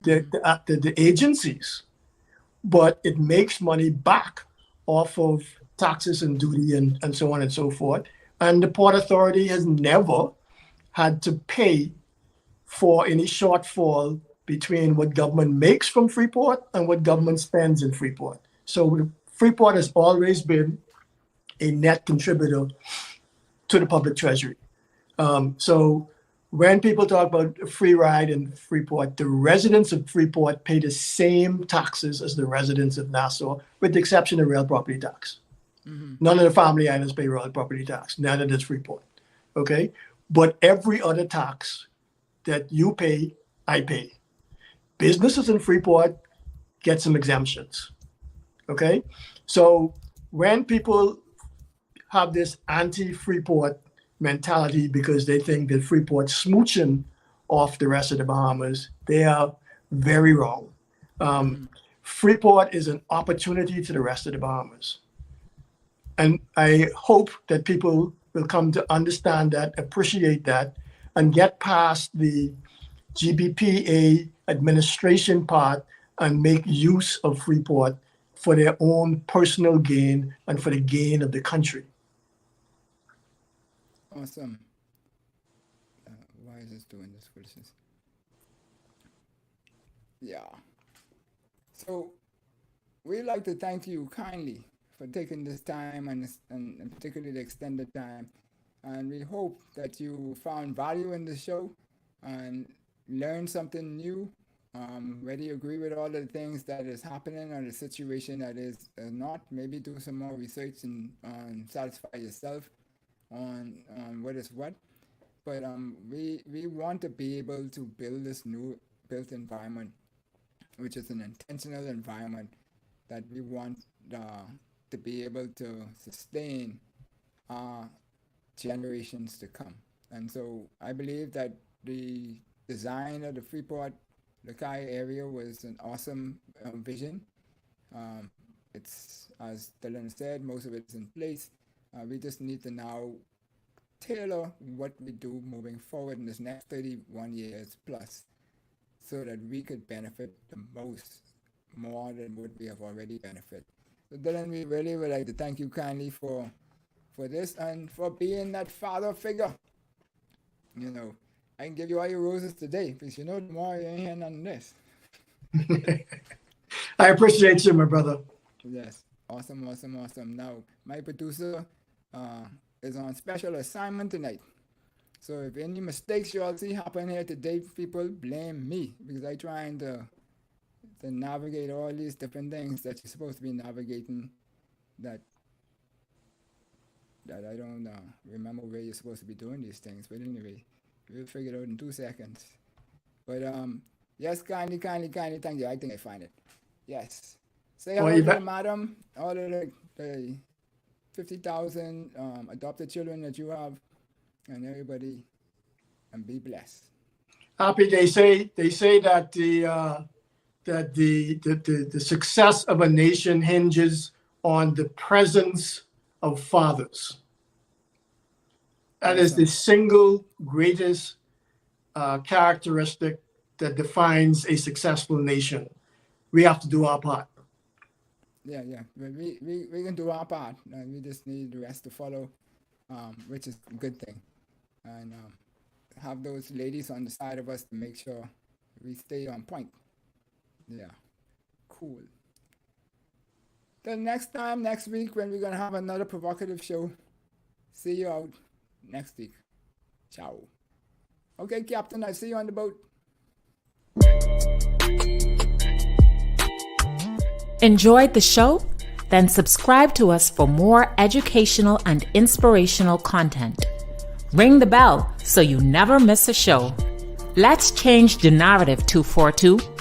the agencies, but it makes money back off of taxes and duty and so on and so forth. And the Port Authority has never had to pay for any shortfall between what government makes from Freeport and what government spends in Freeport. So Freeport has always been a net contributor to the public treasury. So when people talk about a free ride in Freeport, the residents of Freeport pay the same taxes as the residents of Nassau, with the exception of real property tax. None of the family islands pay real property tax, neither does Freeport. Okay? But every other tax that you pay, I pay. Businesses in Freeport get some exemptions. Okay? So when people have this anti-Freeport mentality because they think that Freeport's smooching off the rest of the Bahamas, they are very wrong. Freeport is an opportunity to the rest of the Bahamas. And I hope that people will come to understand that, appreciate that, and get past the GBPA administration part and make use of Freeport for their own personal gain and for the gain of the country. Awesome. Why is this doing this foolishness? Yeah. So we'd like to thank you kindly for taking this time and particularly the extended time. And we hope that you found value in the show and learned something new. Whether you agree with all of the things that is happening or the situation that is not, maybe do some more research and satisfy yourself on what is what. But we want to be able to build this new built environment, which is an intentional environment that we want to be able to sustain generations to come. And so I believe that the design of the Freeport Lakai area was an awesome vision. It's, as Dillon said, most of it is in place. We just need to now tailor what we do moving forward in this next 31 years plus, so that we could benefit the most, more than what we have already benefited. So Dillon, we really would like to thank you kindly for this and for being that father figure. You know, I can give you all your roses today, because you know tomorrow you ain't hearing none of this. I appreciate you, my brother. Yes, awesome. Now, my producer is on special assignment tonight. So if any mistakes you all see happen here today, people blame me, because I trying to navigate all these different things that you're supposed to be navigating that I don't remember where you're supposed to be doing these things. But anyway, we'll figure it out in 2 seconds. But yes, kindly, thank you. I think I find it. Yes. Say hello to the madam, all of the 50,000 adopted children that you have, and everybody, and be blessed. Happy, they say that the success of a nation hinges on the presence of fathers. That is the single greatest characteristic that defines a successful nation. We have to do our part. Yeah. We can do our part, and we just need the rest to follow, which is a good thing. And have those ladies on the side of us to make sure we stay on point. Yeah, cool. Till next week, when we're going to have another provocative show. See you out next week. Ciao. Okay, Captain, I see you on the boat. Enjoyed the show? Then subscribe to us for more educational and inspirational content. Ring the bell so you never miss a show. Let's change the narrative, 242.